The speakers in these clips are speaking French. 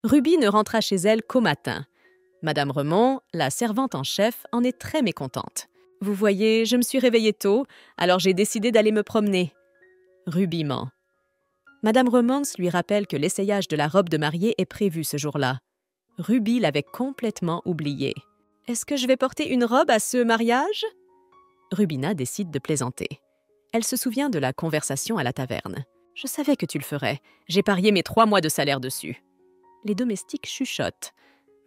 Ruby ne rentra chez elle qu'au matin. Madame Remond, la servante en chef, en est très mécontente. « Vous voyez, je me suis réveillée tôt, alors j'ai décidé d'aller me promener. » Ruby ment. Madame Remond lui rappelle que l'essayage de la robe de mariée est prévu ce jour-là. Ruby l'avait complètement oublié. « Est-ce que je vais porter une robe à ce mariage ?» Rubina décide de plaisanter. Elle se souvient de la conversation à la taverne. « Je savais que tu le ferais. J'ai parié mes 3 mois de salaire dessus. » Les domestiques chuchotent.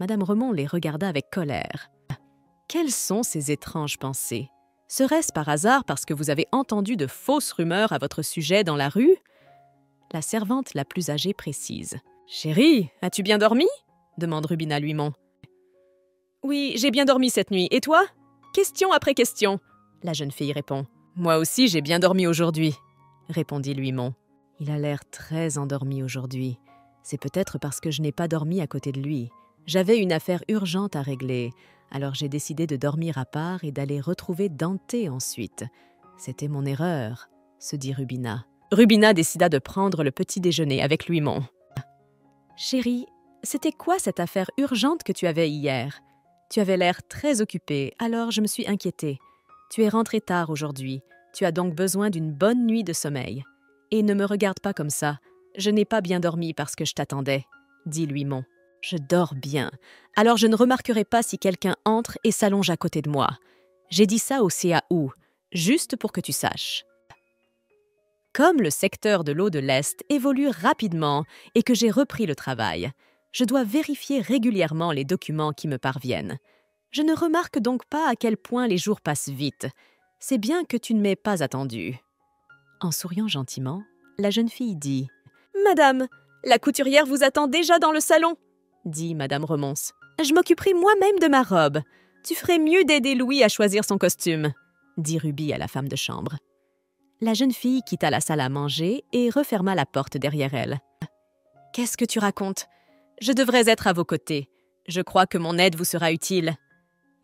Madame Remond les regarda avec colère. « Quelles sont ces étranges pensées? Serait-ce par hasard parce que vous avez entendu de fausses rumeurs à votre sujet dans la rue ?» La servante la plus âgée précise. « Chérie, as-tu bien dormi ?» demande Rubina Luimond. « Oui, j'ai bien dormi cette nuit. Et toi ?» Question après question. La jeune fille répond. « Moi aussi, j'ai bien dormi aujourd'hui, » répondit Luimond. « Il a l'air très endormi aujourd'hui. C'est peut-être parce que je n'ai pas dormi à côté de lui. J'avais une affaire urgente à régler, alors j'ai décidé de dormir à part et d'aller retrouver Dante ensuite. C'était mon erreur, » se dit Rubina. Rubina décida de prendre le petit déjeuner avec Luimond. « Chérie, c'était quoi cette affaire urgente que tu avais hier ? Tu avais l'air très occupée, alors je me suis inquiétée. Tu es rentrée tard aujourd'hui, tu as donc besoin d'une bonne nuit de sommeil. Et ne me regarde pas comme ça, je n'ai pas bien dormi parce que je t'attendais, » dit Luimond. « Je dors bien, alors je ne remarquerai pas si quelqu'un entre et s'allonge à côté de moi. J'ai dit ça au CAO, juste pour que tu saches. » Comme le secteur de l'eau de l'Est évolue rapidement et que j'ai repris le travail, je dois vérifier régulièrement les documents qui me parviennent. Je ne remarque donc pas à quel point les jours passent vite. C'est bien que tu ne m'aies pas attendu. En souriant gentiment, la jeune fille dit « Madame, la couturière vous attend déjà dans le salon !» dit Madame Remond. « Je m'occuperai moi-même de ma robe. Tu ferais mieux d'aider Louis à choisir son costume, » dit Ruby à la femme de chambre. La jeune fille quitta la salle à manger et referma la porte derrière elle. « Qu'est-ce que tu racontes ? Je devrais être à vos côtés. Je crois que mon aide vous sera utile. »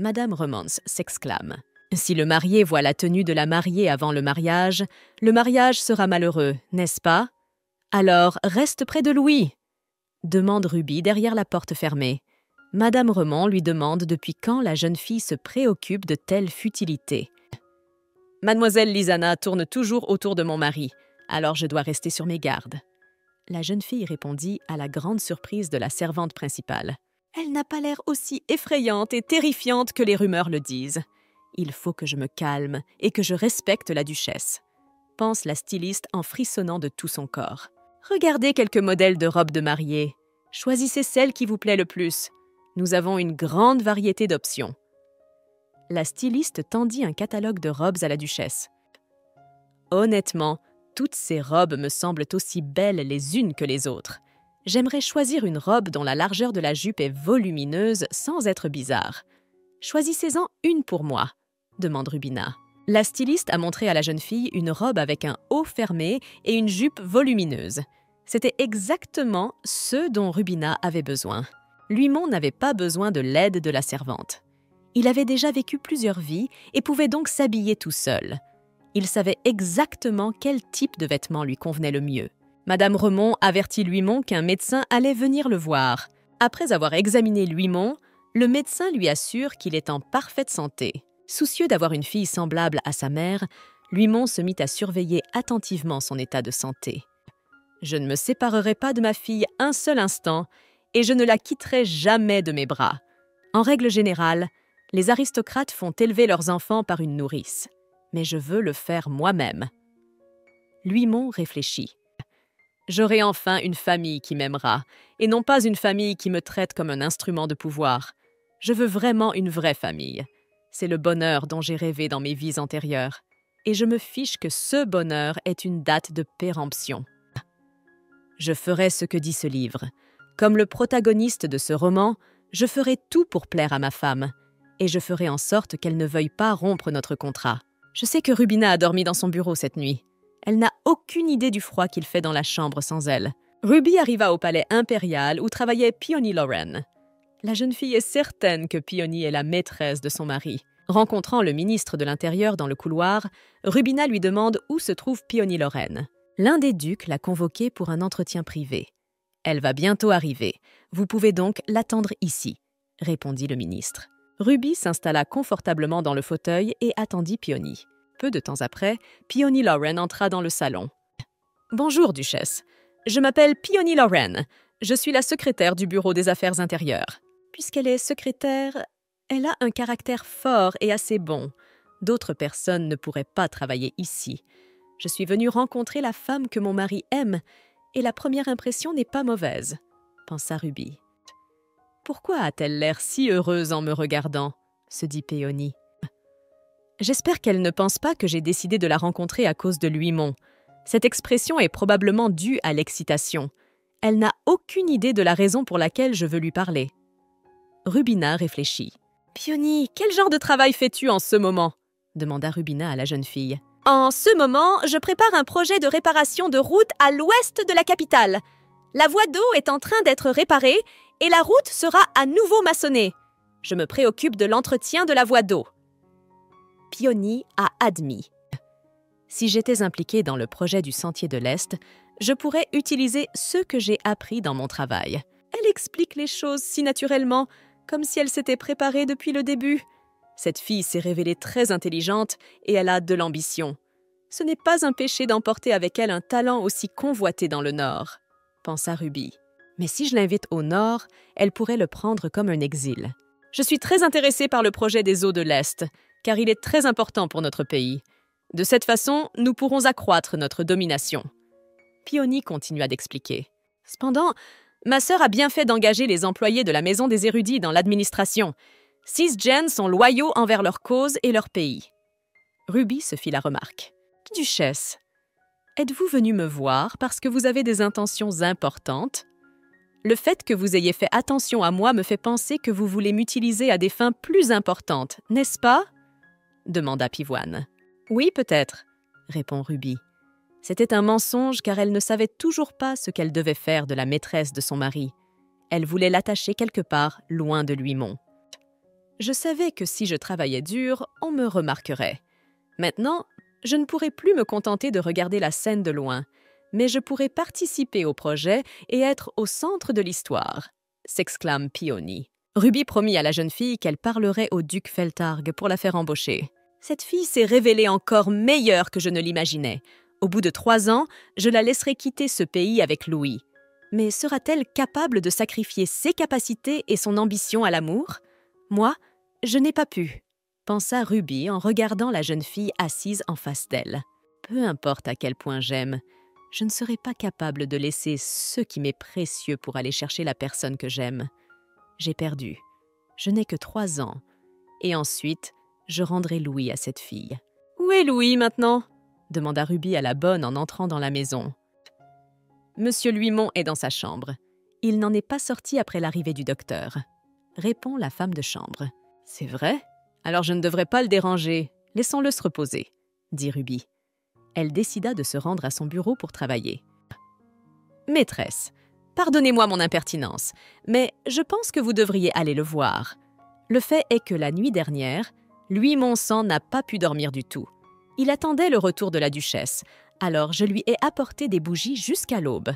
Madame Remond s'exclame. « Si le marié voit la tenue de la mariée avant le mariage sera malheureux, n'est-ce pas ? Alors, reste près de Louis !» demande Ruby derrière la porte fermée. Madame Remond lui demande depuis quand la jeune fille se préoccupe de telles futilités. « Mademoiselle Lisana tourne toujours autour de mon mari, alors je dois rester sur mes gardes. » La jeune fille répondit à la grande surprise de la servante principale. « Elle n'a pas l'air aussi effrayante et terrifiante que les rumeurs le disent. Il faut que je me calme et que je respecte la duchesse, » pense la styliste en frissonnant de tout son corps. « Regardez quelques modèles de robes de mariée. Choisissez celle qui vous plaît le plus. Nous avons une grande variété d'options. » La styliste tendit un catalogue de robes à la duchesse. « Honnêtement, toutes ces robes me semblent aussi belles les unes que les autres. J'aimerais choisir une robe dont la largeur de la jupe est volumineuse sans être bizarre. Choisissez-en une pour moi, » demande Rubina. La styliste a montré à la jeune fille une robe avec un haut fermé et une jupe volumineuse. C'était exactement ce dont Rubina avait besoin. Luimond n'avait pas besoin de l'aide de la servante. Il avait déjà vécu plusieurs vies et pouvait donc s'habiller tout seul. Il savait exactement quel type de vêtements lui convenait le mieux. Madame Remond avertit Luimond qu'un médecin allait venir le voir. Après avoir examiné Luimond, le médecin lui assure qu'il est en parfaite santé. Soucieux d'avoir une fille semblable à sa mère, Luimond se mit à surveiller attentivement son état de santé. « Je ne me séparerai pas de ma fille un seul instant et je ne la quitterai jamais de mes bras. En règle générale, les aristocrates font élever leurs enfants par une nourrice. Mais je veux le faire moi-même. » Luimond réfléchit. « J'aurai enfin une famille qui m'aimera, et non pas une famille qui me traite comme un instrument de pouvoir. Je veux vraiment une vraie famille. C'est le bonheur dont j'ai rêvé dans mes vies antérieures. Et je me fiche que ce bonheur est une date de péremption. Je ferai ce que dit ce livre. Comme le protagoniste de ce roman, je ferai tout pour plaire à ma femme, et je ferai en sorte qu'elle ne veuille pas rompre notre contrat. Je sais que Rubina a dormi dans son bureau cette nuit. Elle n'a aucune idée du froid qu'il fait dans la chambre sans elle. Ruby arriva au palais impérial où travaillait Peony Loren. La jeune fille est certaine que Peony est la maîtresse de son mari. Rencontrant le ministre de l'Intérieur dans le couloir, Rubina lui demande où se trouve Peony Loren. L'un des ducs l'a convoquée pour un entretien privé. Elle va bientôt arriver. Vous pouvez donc l'attendre ici, répondit le ministre. Ruby s'installa confortablement dans le fauteuil et attendit Peony. Peu de temps après, Peony Lauren entra dans le salon. « Bonjour, Duchesse. Je m'appelle Peony Lauren. Je suis la secrétaire du Bureau des Affaires intérieures. » Puisqu'elle est secrétaire, elle a un caractère fort et assez bon. D'autres personnes ne pourraient pas travailler ici. Je suis venue rencontrer la femme que mon mari aime, et la première impression n'est pas mauvaise, pensa Ruby. Pourquoi a-t-elle l'air si heureuse en me regardant, se dit Peony. J'espère qu'elle ne pense pas que j'ai décidé de la rencontrer à cause de Luimon. Cette expression est probablement due à l'excitation. Elle n'a aucune idée de la raison pour laquelle je veux lui parler. Rubina réfléchit. « Peony, quel genre de travail fais-tu en ce moment ?» demanda Rubina à la jeune fille. « En ce moment, je prépare un projet de réparation de route à l'ouest de la capitale. La voie d'eau est en train d'être réparée et la route sera à nouveau maçonnée. Je me préoccupe de l'entretien de la voie d'eau. » Peony a admis. « Si j'étais impliquée dans le projet du Sentier de l'Est, je pourrais utiliser ce que j'ai appris dans mon travail. » Elle explique les choses si naturellement, comme si elle s'était préparée depuis le début. Cette fille s'est révélée très intelligente et elle a de l'ambition. Ce n'est pas un péché d'emporter avec elle un talent aussi convoité dans le Nord, pensa Ruby. Mais si je l'invite au Nord, elle pourrait le prendre comme un exil. Je suis très intéressée par le projet des eaux de l'Est, car il est très important pour notre pays. De cette façon, nous pourrons accroître notre domination. Peony continua d'expliquer. Cependant, ma sœur a bien fait d'engager les employés de la Maison des érudits dans l'administration. 6 gens sont loyaux envers leur cause et leur pays. Ruby se fit la remarque. « Duchesse, êtes-vous venue me voir parce que vous avez des intentions importantes? Le fait que vous ayez fait attention à moi me fait penser que vous voulez m'utiliser à des fins plus importantes, n'est-ce pas ?» demanda Pivoine. « Oui, peut-être, » répond Ruby. C'était un mensonge car elle ne savait toujours pas ce qu'elle devait faire de la maîtresse de son mari. Elle voulait l'attacher quelque part, loin de Luimon. Je savais que si je travaillais dur, on me remarquerait. Maintenant, je ne pourrais plus me contenter de regarder la scène de loin, mais je pourrais participer au projet et être au centre de l'histoire, s'exclame Peony. Ruby promit à la jeune fille qu'elle parlerait au duc Feltarg pour la faire embaucher. Cette fille s'est révélée encore meilleure que je ne l'imaginais. Au bout de 3 ans, je la laisserai quitter ce pays avec Louis. Mais sera-t-elle capable de sacrifier ses capacités et son ambition à l'amour? Moi, je n'ai pas pu, pensa Ruby en regardant la jeune fille assise en face d'elle. Peu importe à quel point j'aime, je ne serai pas capable de laisser ce qui m'est précieux pour aller chercher la personne que j'aime. J'ai perdu. Je n'ai que 3 ans. Et ensuite, je rendrai Louis à cette fille. « Où est Louis maintenant ?» demanda Ruby à la bonne en entrant dans la maison. Monsieur Luimon est dans sa chambre. Il n'en est pas sorti après l'arrivée du docteur, répond la femme de chambre. C'est vrai? Alors je ne devrais pas le déranger. Laissons-le se reposer, dit Ruby. Elle décida de se rendre à son bureau pour travailler. Maîtresse, pardonnez-moi mon impertinence, mais je pense que vous devriez aller le voir. Le fait est que la nuit dernière, Luimon Sang n'a pas pu dormir du tout. Il attendait le retour de la duchesse, alors je lui ai apporté des bougies jusqu'à l'aube,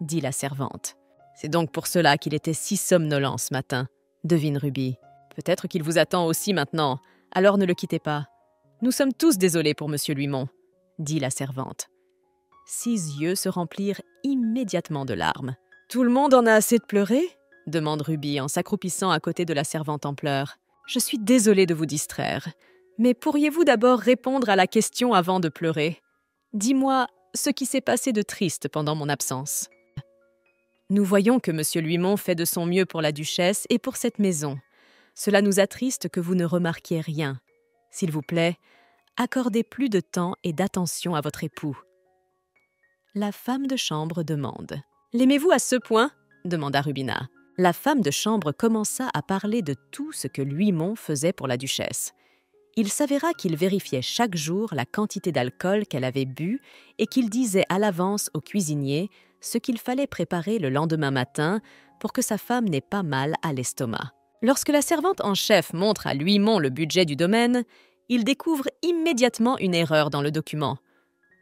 dit la servante. C'est donc pour cela qu'il était si somnolent ce matin, devine Ruby. Peut-être qu'il vous attend aussi maintenant, alors ne le quittez pas. Nous sommes tous désolés pour monsieur Luimon, dit la servante. 6 yeux se remplirent immédiatement de larmes. Tout le monde en a assez de pleurer? Demande Ruby en s'accroupissant à côté de la servante en pleurs. Je suis désolée de vous distraire. Mais pourriez-vous d'abord répondre à la question avant de pleurer? Dis-moi ce qui s'est passé de triste pendant mon absence. Nous voyons que monsieur Luimon fait de son mieux pour la duchesse et pour cette maison. Cela nous attriste que vous ne remarquiez rien. S'il vous plaît, accordez plus de temps et d'attention à votre époux. La femme de chambre demande. « L'aimez-vous à ce point ?» demanda Rubina. La femme de chambre commença à parler de tout ce que Luimon faisait pour la duchesse. Il s'avéra qu'il vérifiait chaque jour la quantité d'alcool qu'elle avait bu et qu'il disait à l'avance au cuisinier ce qu'il fallait préparer le lendemain matin pour que sa femme n'ait pas mal à l'estomac. Lorsque la servante en chef montre à Luimon le budget du domaine, il découvre immédiatement une erreur dans le document.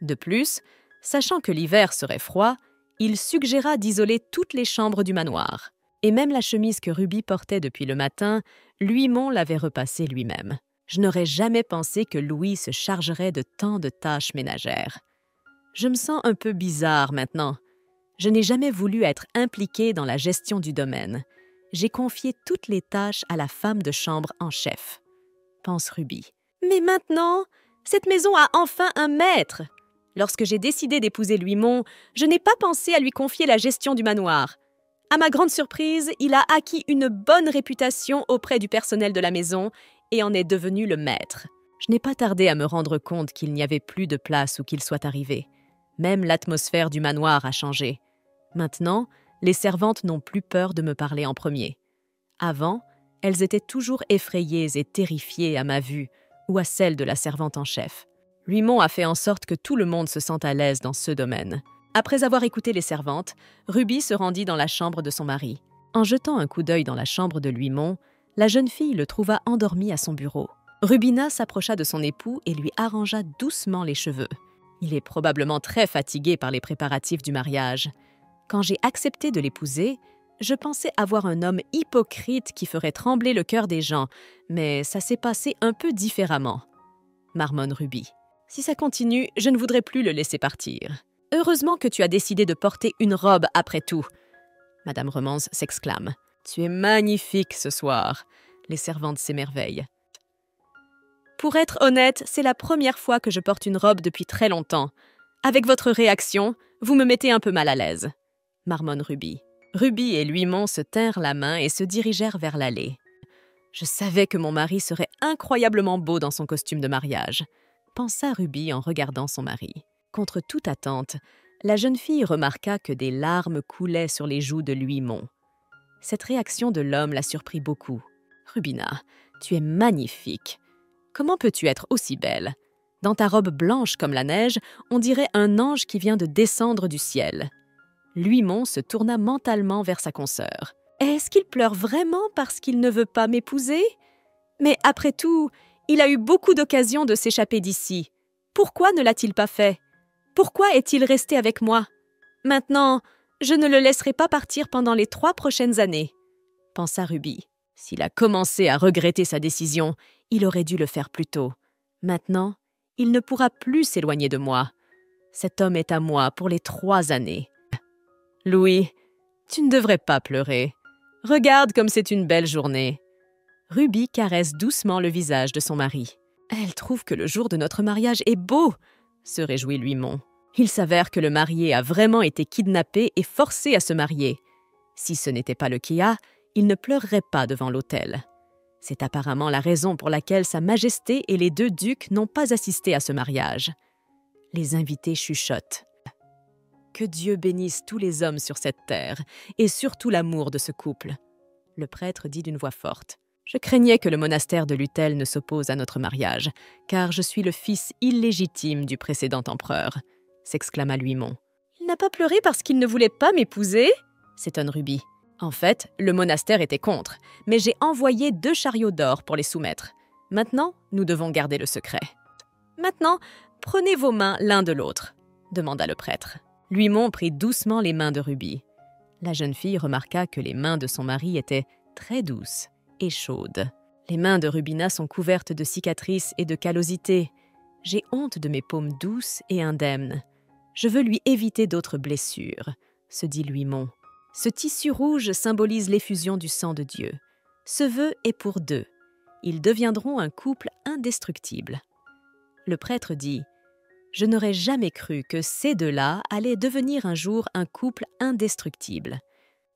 De plus, sachant que l'hiver serait froid, Il suggéra d'isoler toutes les chambres du manoir. Et même la chemise que Ruby portait depuis le matin, Louis-Mont l'avait repassée lui-même. Je n'aurais jamais pensé que Louis se chargerait de tant de tâches ménagères. Je me sens un peu bizarre maintenant. Je n'ai jamais voulu être impliquée dans la gestion du domaine. J'ai confié toutes les tâches à la femme de chambre en chef, pense Ruby. Mais maintenant, cette maison a enfin un maître. Lorsque j'ai décidé d'épouser Louis-Mont, je n'ai pas pensé à lui confier la gestion du manoir. À ma grande surprise, il a acquis une bonne réputation auprès du personnel de la maison et en est devenu le maître. Je n'ai pas tardé à me rendre compte qu'il n'y avait plus de place où qu'il soit arrivé. Même l'atmosphère du manoir a changé. Maintenant, les servantes n'ont plus peur de me parler en premier. Avant, elles étaient toujours effrayées et terrifiées à ma vue ou à celle de la servante en chef. Louis-Mont a fait en sorte que tout le monde se sente à l'aise dans ce domaine. Après avoir écouté les servantes, Ruby se rendit dans la chambre de son mari. En jetant un coup d'œil dans la chambre de Louis-Mont, la jeune fille le trouva endormi à son bureau. Rubina s'approcha de son époux et lui arrangea doucement les cheveux. Il est probablement très fatigué par les préparatifs du mariage. Quand j'ai accepté de l'épouser, je pensais avoir un homme hypocrite qui ferait trembler le cœur des gens, mais ça s'est passé un peu différemment, marmonne Ruby. Si ça continue, je ne voudrais plus le laisser partir. Heureusement que tu as décidé de porter une robe après tout. Madame Romance s'exclame. Tu es magnifique ce soir. Les servantes s'émerveillent. Pour être honnête, c'est la première fois que je porte une robe depuis très longtemps. Avec votre réaction, vous me mettez un peu mal à l'aise, marmonne Ruby. Ruby et Louis-Mont se tinrent la main et se dirigèrent vers l'allée. Je savais que mon mari serait incroyablement beau dans son costume de mariage, pensa Ruby en regardant son mari. Contre toute attente, la jeune fille remarqua que des larmes coulaient sur les joues de Louis-Mont. Cette réaction de l'homme la surprit beaucoup. « Rubina, tu es magnifique. Comment peux-tu être aussi belle? Dans ta robe blanche comme la neige, on dirait un ange qui vient de descendre du ciel. » Louis-Mont se tourna mentalement vers sa consoeur. « Est-ce qu'il pleure vraiment parce qu'il ne veut pas m'épouser? Mais après tout, il a eu beaucoup d'occasions de s'échapper d'ici. Pourquoi ne l'a-t-il pas fait? Pourquoi est-il resté avec moi? Maintenant, je ne le laisserai pas partir pendant les 3 prochaines années, pensa Ruby. S'il a commencé à regretter sa décision, il aurait dû le faire plus tôt. Maintenant, il ne pourra plus s'éloigner de moi. Cet homme est à moi pour les 3 années. Louis, tu ne devrais pas pleurer. Regarde comme c'est une belle journée. Ruby caresse doucement le visage de son mari. Elle trouve que le jour de notre mariage est beau, se réjouit Louis-Mont. Il s'avère que le marié a vraiment été kidnappé et forcé à se marier. Si ce n'était pas le cas, il ne pleurerait pas devant l'autel. C'est apparemment la raison pour laquelle Sa Majesté et les 2 ducs n'ont pas assisté à ce mariage. Les invités chuchotent. Que Dieu bénisse tous les hommes sur cette terre, et surtout l'amour de ce couple. Le prêtre dit d'une voix forte. Je craignais que le monastère de Lutel ne s'oppose à notre mariage, car je suis le fils illégitime du précédent empereur, s'exclama Louis-Mont. Il n'a pas pleuré parce qu'il ne voulait pas m'épouser, s'étonne Ruby. En fait, le monastère était contre, mais j'ai envoyé 2 chariots d'or pour les soumettre. Maintenant, nous devons garder le secret. Maintenant, prenez vos mains l'un de l'autre, demanda le prêtre. Louis-Mont prit doucement les mains de Ruby. La jeune fille remarqua que les mains de son mari étaient très douces et chaudes. Les mains de Rubina sont couvertes de cicatrices et de callosités. J'ai honte de mes paumes douces et indemnes. Je veux lui éviter d'autres blessures, se dit Louis-Mont. Ce tissu rouge symbolise l'effusion du sang de Dieu. Ce vœu est pour 2. Ils deviendront un couple indestructible. Le prêtre dit « Je n'aurais jamais cru que ces 2-là allaient devenir un jour un couple indestructible.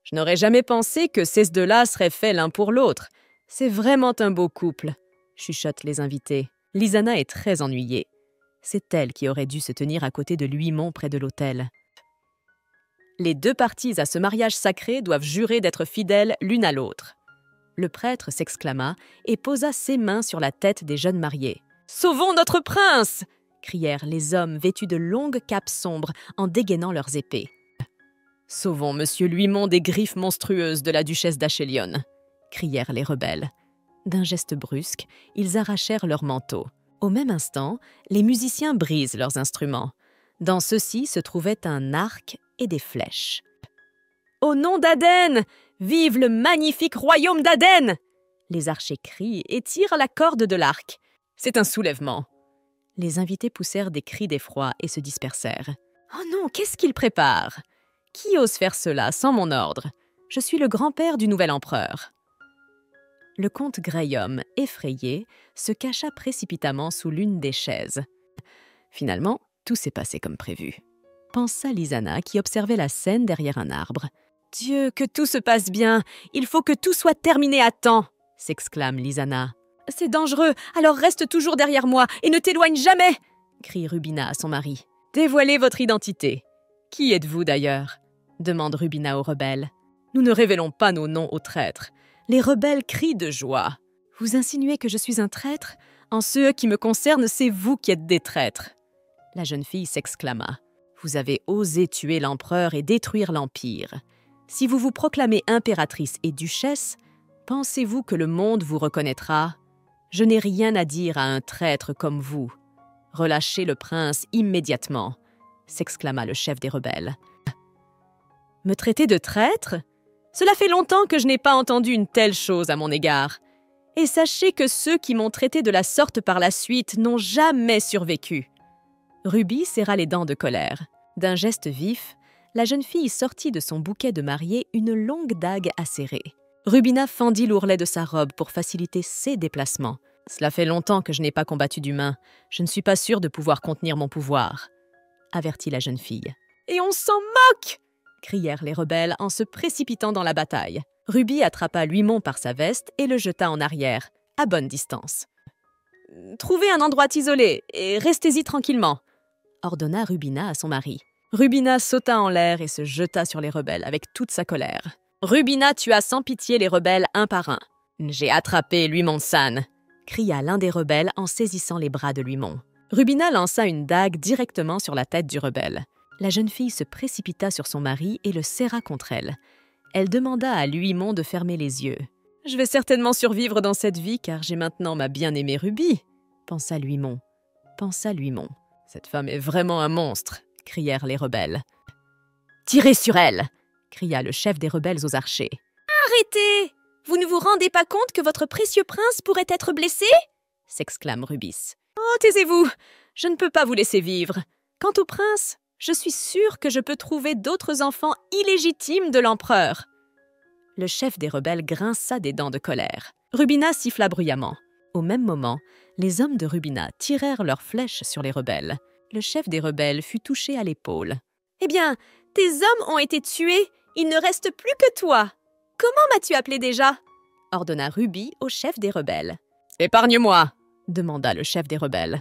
Je n'aurais jamais pensé que ces 2-là seraient faits l'un pour l'autre. C'est vraiment un beau couple, chuchotent les invités. Lisana est très ennuyée. C'est elle qui aurait dû se tenir à côté de Louis-Mont près de l'autel. Les 2 parties à ce mariage sacré doivent jurer d'être fidèles l'une à l'autre. Le prêtre s'exclama et posa ses mains sur la tête des jeunes mariés. « Sauvons notre prince !» crièrent les hommes vêtus de longues capes sombres en dégainant leurs épées. « Sauvons monsieur Louis-Mont des griffes monstrueuses de la duchesse d'Achelion !» crièrent les rebelles. D'un geste brusque, ils arrachèrent leurs manteaux. Au même instant, les musiciens brisent leurs instruments. Dans ceux-ci se trouvait un arc et des flèches. « Au nom d'Aden! Vive le magnifique royaume d'Aden !» Les archers crient et tirent la corde de l'arc. C'est un soulèvement. Les invités poussèrent des cris d'effroi et se dispersèrent. « Oh non, qu'est-ce qu'ils préparent? Qui ose faire cela sans mon ordre? Je suis le grand-père du nouvel empereur. » Le comte Graham, effrayé, se cacha précipitamment sous l'une des chaises. Finalement, tout s'est passé comme prévu, pensa Lizana qui observait la scène derrière un arbre. « Dieu, que tout se passe bien! Il faut que tout soit terminé à temps !» s'exclame Lizana. « C'est dangereux, alors reste toujours derrière moi et ne t'éloigne jamais !» crie Rubina à son mari. « Dévoilez votre identité. Qui êtes-vous d'ailleurs ?» demande Rubina aux rebelles. « Nous ne révélons pas nos noms aux traîtres. » Les rebelles crient de joie. « Vous insinuez que je suis un traître? En ce qui me concerne, c'est vous qui êtes des traîtres. » La jeune fille s'exclama. « Vous avez osé tuer l'empereur et détruire l'empire. Si vous vous proclamez impératrice et duchesse, pensez-vous que le monde vous reconnaîtra? Je n'ai rien à dire à un traître comme vous. Relâchez le prince immédiatement, » s'exclama le chef des rebelles. « Me traiter de traître? Cela fait longtemps que je n'ai pas entendu une telle chose à mon égard. Et sachez que ceux qui m'ont traité de la sorte par la suite n'ont jamais survécu. » Ruby serra les dents de colère. D'un geste vif, la jeune fille sortit de son bouquet de mariée une longue dague acérée. Rubina fendit l'ourlet de sa robe pour faciliter ses déplacements. « Cela fait longtemps que je n'ai pas combattu d'humain. Je ne suis pas sûre de pouvoir contenir mon pouvoir, » avertit la jeune fille. « Et on s'en moque !» crièrent les rebelles en se précipitant dans la bataille. Ruby attrapa Luimon par sa veste et le jeta en arrière, à bonne distance. « Trouvez un endroit isolé et restez-y tranquillement », ordonna Rubina à son mari. Rubina sauta en l'air et se jeta sur les rebelles avec toute sa colère. Rubina tua sans pitié les rebelles un par un. « J'ai attrapé Luimon-san !» cria l'un des rebelles en saisissant les bras de Luimon. Rubina lança une dague directement sur la tête du rebelle. La jeune fille se précipita sur son mari et le serra contre elle. Elle demanda à Luimon de fermer les yeux. « Je vais certainement survivre dans cette vie car j'ai maintenant ma bien-aimée Ruby, » pensa Luimon. « Cette femme est vraiment un monstre !» crièrent les rebelles. « Tirez sur elle !» cria le chef des rebelles aux archers. « Arrêtez! Vous ne vous rendez pas compte que votre précieux prince pourrait être blessé ?» s'exclame Rubis. « Oh, taisez-vous! Je ne peux pas vous laisser vivre. Quant au prince, je suis sûre que je peux trouver d'autres enfants illégitimes de l'empereur. » Le chef des rebelles grinça des dents de colère. Rubina siffla bruyamment. Au même moment, les hommes de Rubina tirèrent leurs flèches sur les rebelles. Le chef des rebelles fut touché à l'épaule. « Eh bien, tes hommes ont été tués, il ne reste plus que toi. Comment m'as-tu appelé déjà ?» ordonna Ruby au chef des rebelles. « Épargne-moi !» demanda le chef des rebelles.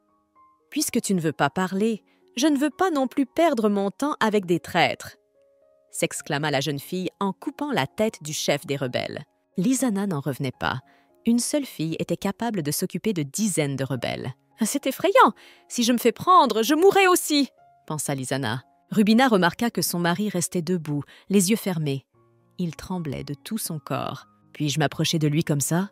« Puisque tu ne veux pas parler, je ne veux pas non plus perdre mon temps avec des traîtres !» s'exclama la jeune fille en coupant la tête du chef des rebelles. Lizana n'en revenait pas. Une seule fille était capable de s'occuper de dizaines de rebelles. « C'est effrayant! Si je me fais prendre, je mourrai aussi !» pensa Lizana. Rubina remarqua que son mari restait debout, les yeux fermés. Il tremblait de tout son corps. « Puis-je m'approcher de lui comme ça?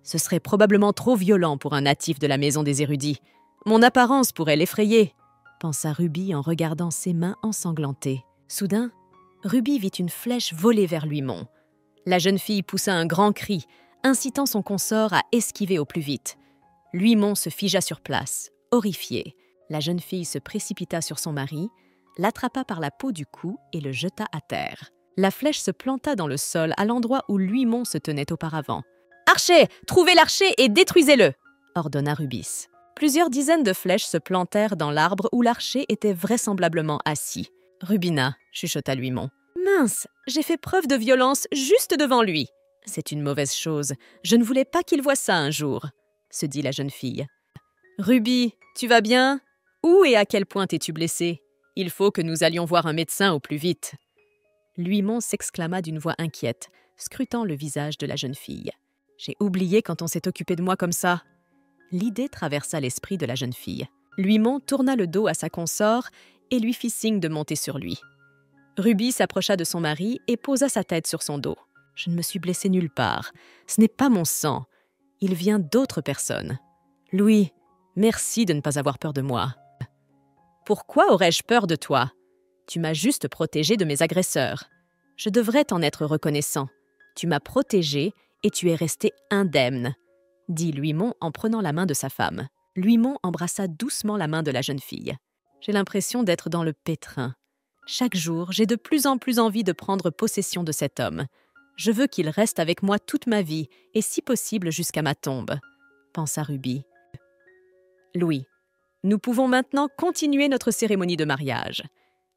Ce serait probablement trop violent pour un natif de la maison des érudits. Mon apparence pourrait l'effrayer !» pensa Ruby en regardant ses mains ensanglantées. Soudain, Ruby vit une flèche voler vers Luimon. La jeune fille poussa un grand cri, incitant son consort à esquiver au plus vite. Luimon se figea sur place, horrifié. La jeune fille se précipita sur son mari, l'attrapa par la peau du cou et le jeta à terre. La flèche se planta dans le sol à l'endroit où Luimon se tenait auparavant. « Archer, trouvez l'archer et détruisez-le !» ordonna Rubis. Plusieurs dizaines de flèches se plantèrent dans l'arbre où l'archer était vraisemblablement assis. « Rubina, » chuchota Luimon. « Mince, j'ai fait preuve de violence juste devant lui. C'est une mauvaise chose. Je ne voulais pas qu'il voie ça un jour, » se dit la jeune fille. « Ruby, tu vas bien? Où et à quel point t'es-tu blessée? Il faut que nous allions voir un médecin au plus vite. » Luimon s'exclama d'une voix inquiète, scrutant le visage de la jeune fille. « J'ai oublié quand on s'est occupé de moi comme ça. » L'idée traversa l'esprit de la jeune fille. Luimon tourna le dos à sa consort et lui fit signe de monter sur lui. Ruby s'approcha de son mari et posa sa tête sur son dos. « Je ne me suis blessée nulle part. Ce n'est pas mon sang. Il vient d'autres personnes. Louis, merci de ne pas avoir peur de moi. »« Pourquoi aurais-je peur de toi? Tu m'as juste protégé de mes agresseurs. Je devrais t'en être reconnaissant. Tu m'as protégé et tu es resté indemne, dit Luimond en prenant la main de sa femme. Luimond embrassa doucement la main de la jeune fille. J'ai l'impression d'être dans le pétrin. Chaque jour, j'ai de plus en plus envie de prendre possession de cet homme. Je veux qu'il reste avec moi toute ma vie, et si possible jusqu'à ma tombe, pensa Ruby. Louis, nous pouvons maintenant continuer notre cérémonie de mariage.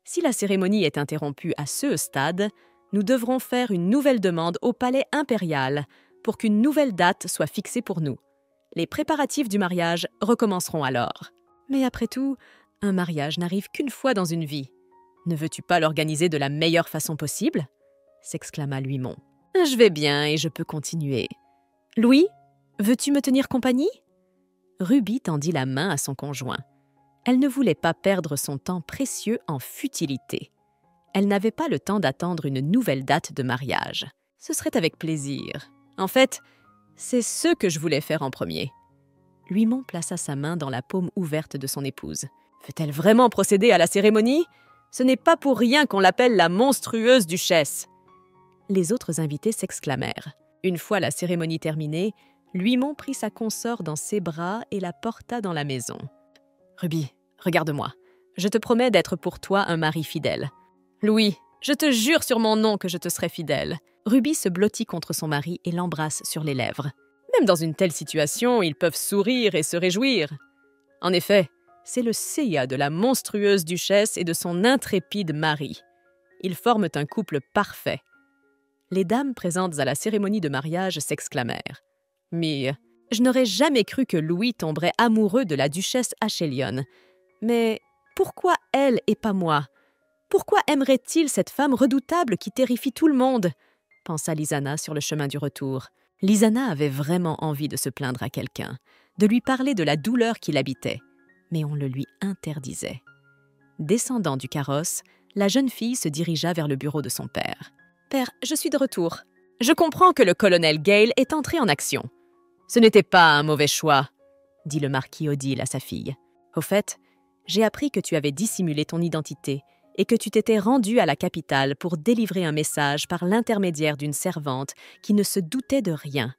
Si la cérémonie est interrompue à ce stade, nous devrons faire une nouvelle demande au palais impérial pour qu'une nouvelle date soit fixée pour nous. Les préparatifs du mariage recommenceront alors. Mais après tout, un mariage n'arrive qu'une fois dans une vie. Ne veux-tu pas l'organiser de la meilleure façon possible ? S'exclama Luimond. Je vais bien et je peux continuer. Louis, veux-tu me tenir compagnie ? Ruby tendit la main à son conjoint. Elle ne voulait pas perdre son temps précieux en futilité. Elle n'avait pas le temps d'attendre une nouvelle date de mariage. Ce serait avec plaisir. En fait, c'est ce que je voulais faire en premier. Luimond plaça sa main dans la paume ouverte de son épouse. Veut-elle vraiment procéder à la cérémonie ? Ce n'est pas pour rien qu'on l'appelle la monstrueuse duchesse. Les autres invités s'exclamèrent. Une fois la cérémonie terminée, Luimond prit sa consort dans ses bras et la porta dans la maison. « Ruby, regarde-moi. Je te promets d'être pour toi un mari fidèle. »« Louis, je te jure sur mon nom que je te serai fidèle. » Ruby se blottit contre son mari et l'embrasse sur les lèvres. Même dans une telle situation, ils peuvent sourire et se réjouir. En effet, c'est le séa de la monstrueuse duchesse et de son intrépide mari. Ils forment un couple parfait. Les dames présentes à la cérémonie de mariage s'exclamèrent. « Mais je n'aurais jamais cru que Louis tomberait amoureux de la duchesse Achelion. Mais pourquoi elle et pas moi ? Pourquoi aimerait-il cette femme redoutable qui terrifie tout le monde ?» pensa Lizana sur le chemin du retour. Lizana avait vraiment envie de se plaindre à quelqu'un, de lui parler de la douleur qui l'habitait, mais on le lui interdisait. Descendant du carrosse, la jeune fille se dirigea vers le bureau de son père. « Père, je suis de retour. Je comprends que le colonel Gale est entré en action. Ce n'était pas un mauvais choix, dit le marquis Odile à sa fille. Au fait, j'ai appris que tu avais dissimulé ton identité et que tu t'étais rendu à la capitale pour délivrer un message par l'intermédiaire d'une servante qui ne se doutait de rien.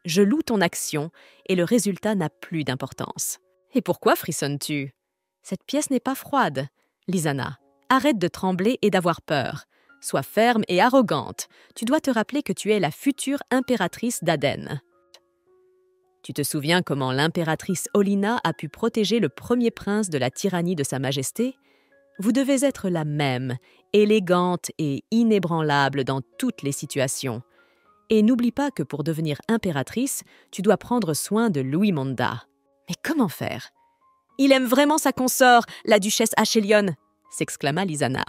Je loue ton action et le résultat n'a plus d'importance. Et pourquoi frissonnes-tu ? Cette pièce n'est pas froide. Lizana, arrête de trembler et d'avoir peur. Sois ferme et arrogante. Tu dois te rappeler que tu es la future impératrice d'Aden. Tu te souviens comment l'impératrice Olina a pu protéger le premier prince de la tyrannie de Sa Majesté ? Vous devez être la même, élégante et inébranlable dans toutes les situations. Et n'oublie pas que pour devenir impératrice, tu dois prendre soin de Louis-Monda. Mais comment faire ? Il aime vraiment sa consort, la duchesse Achelion, s'exclama Lizana.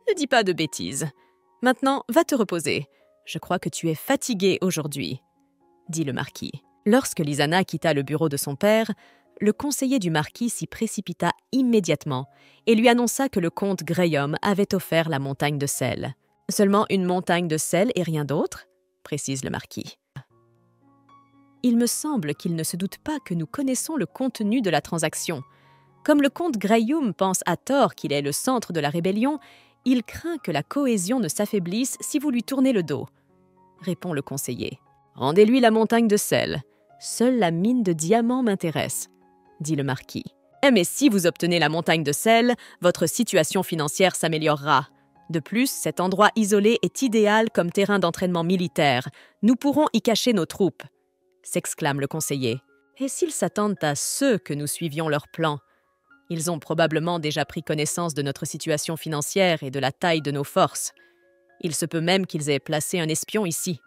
Ne dis pas de bêtises. Maintenant, va te reposer. Je crois que tu es fatiguée aujourd'hui, dit le marquis. Lorsque Lizana quitta le bureau de son père, le conseiller du marquis s'y précipita immédiatement et lui annonça que le comte Graham avait offert la montagne de sel. « Seulement une montagne de sel et rien d'autre ?» précise le marquis. Il me semble qu'il ne se doute pas que nous connaissons le contenu de la transaction. Comme le comte Graham pense à tort qu'il est le centre de la rébellion, il craint que la cohésion ne s'affaiblisse si vous lui tournez le dos, répond le conseiller. Rendez-lui la montagne de sel. Seule la mine de diamants m'intéresse, dit le marquis. Mais si vous obtenez la montagne de sel, votre situation financière s'améliorera. De plus, cet endroit isolé est idéal comme terrain d'entraînement militaire. Nous pourrons y cacher nos troupes, s'exclame le conseiller. Et s'ils s'attendent à ce que nous suivions leur plan ? Ils ont probablement déjà pris connaissance de notre situation financière et de la taille de nos forces. Il se peut même qu'ils aient placé un espion ici.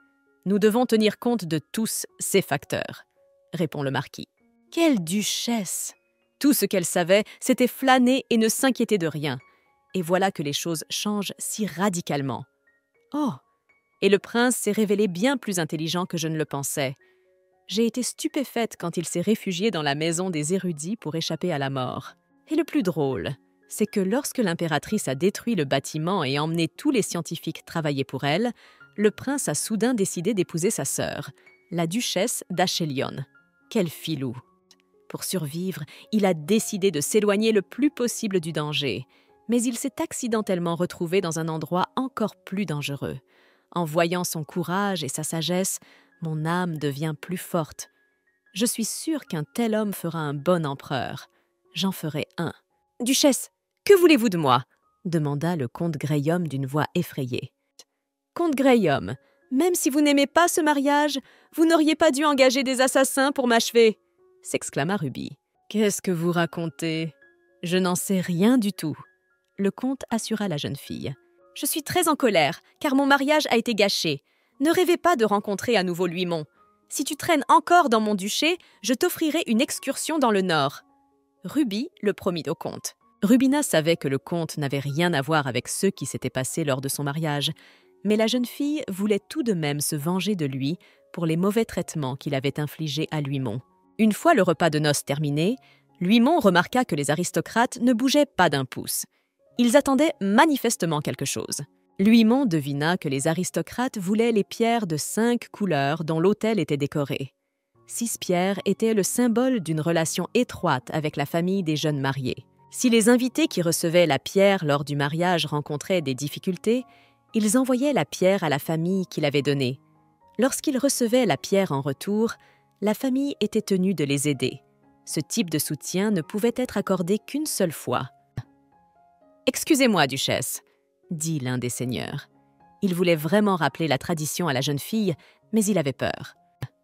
Nous devons tenir compte de tous ces facteurs, répond le marquis. Quelle duchesse ! Tout ce qu'elle savait, c'était flâner et ne s'inquiéter de rien. Et voilà que les choses changent si radicalement. Oh ! Et le prince s'est révélé bien plus intelligent que je ne le pensais. J'ai été stupéfaite quand il s'est réfugié dans la maison des érudits pour échapper à la mort. Et le plus drôle, c'est que lorsque l'impératrice a détruit le bâtiment et emmené tous les scientifiques travailler pour elle, le prince a soudain décidé d'épouser sa sœur, la duchesse d'Achelion. Quel filou! Pour survivre, il a décidé de s'éloigner le plus possible du danger. Mais il s'est accidentellement retrouvé dans un endroit encore plus dangereux. En voyant son courage et sa sagesse, mon âme devient plus forte. Je suis sûre qu'un tel homme fera un bon empereur. J'en ferai un. « Duchesse, que voulez-vous de moi ?» demanda le comte Graham d'une voix effrayée. « Comte Graham, même si vous n'aimez pas ce mariage, vous n'auriez pas dû engager des assassins pour m'achever !» s'exclama Ruby. « Qu'est-ce que vous racontez ? Je n'en sais rien du tout. » Le comte assura la jeune fille. « Je suis très en colère, car mon mariage a été gâché. Ne rêvez pas de rencontrer à nouveau Louismont. Si tu traînes encore dans mon duché, je t'offrirai une excursion dans le nord. » Ruby le promit au comte. Rubina savait que le comte n'avait rien à voir avec ceux qui s'étaient passés lors de son mariage, mais la jeune fille voulait tout de même se venger de lui pour les mauvais traitements qu'il avait infligés à Louismont. Une fois le repas de noces terminé, Louismont remarqua que les aristocrates ne bougeaient pas d'un pouce. Ils attendaient manifestement quelque chose. Louismont devina que les aristocrates voulaient les pierres de 5 couleurs dont l'autel était décoré. 6 pierres étaient le symbole d'une relation étroite avec la famille des jeunes mariés. Si les invités qui recevaient la pierre lors du mariage rencontraient des difficultés, ils envoyaient la pierre à la famille qui l'avait donnée. Lorsqu'ils recevaient la pierre en retour, la famille était tenue de les aider. Ce type de soutien ne pouvait être accordé qu'une seule fois. « Excusez-moi, duchesse », dit l'un des seigneurs. Il voulait vraiment rappeler la tradition à la jeune fille, mais il avait peur.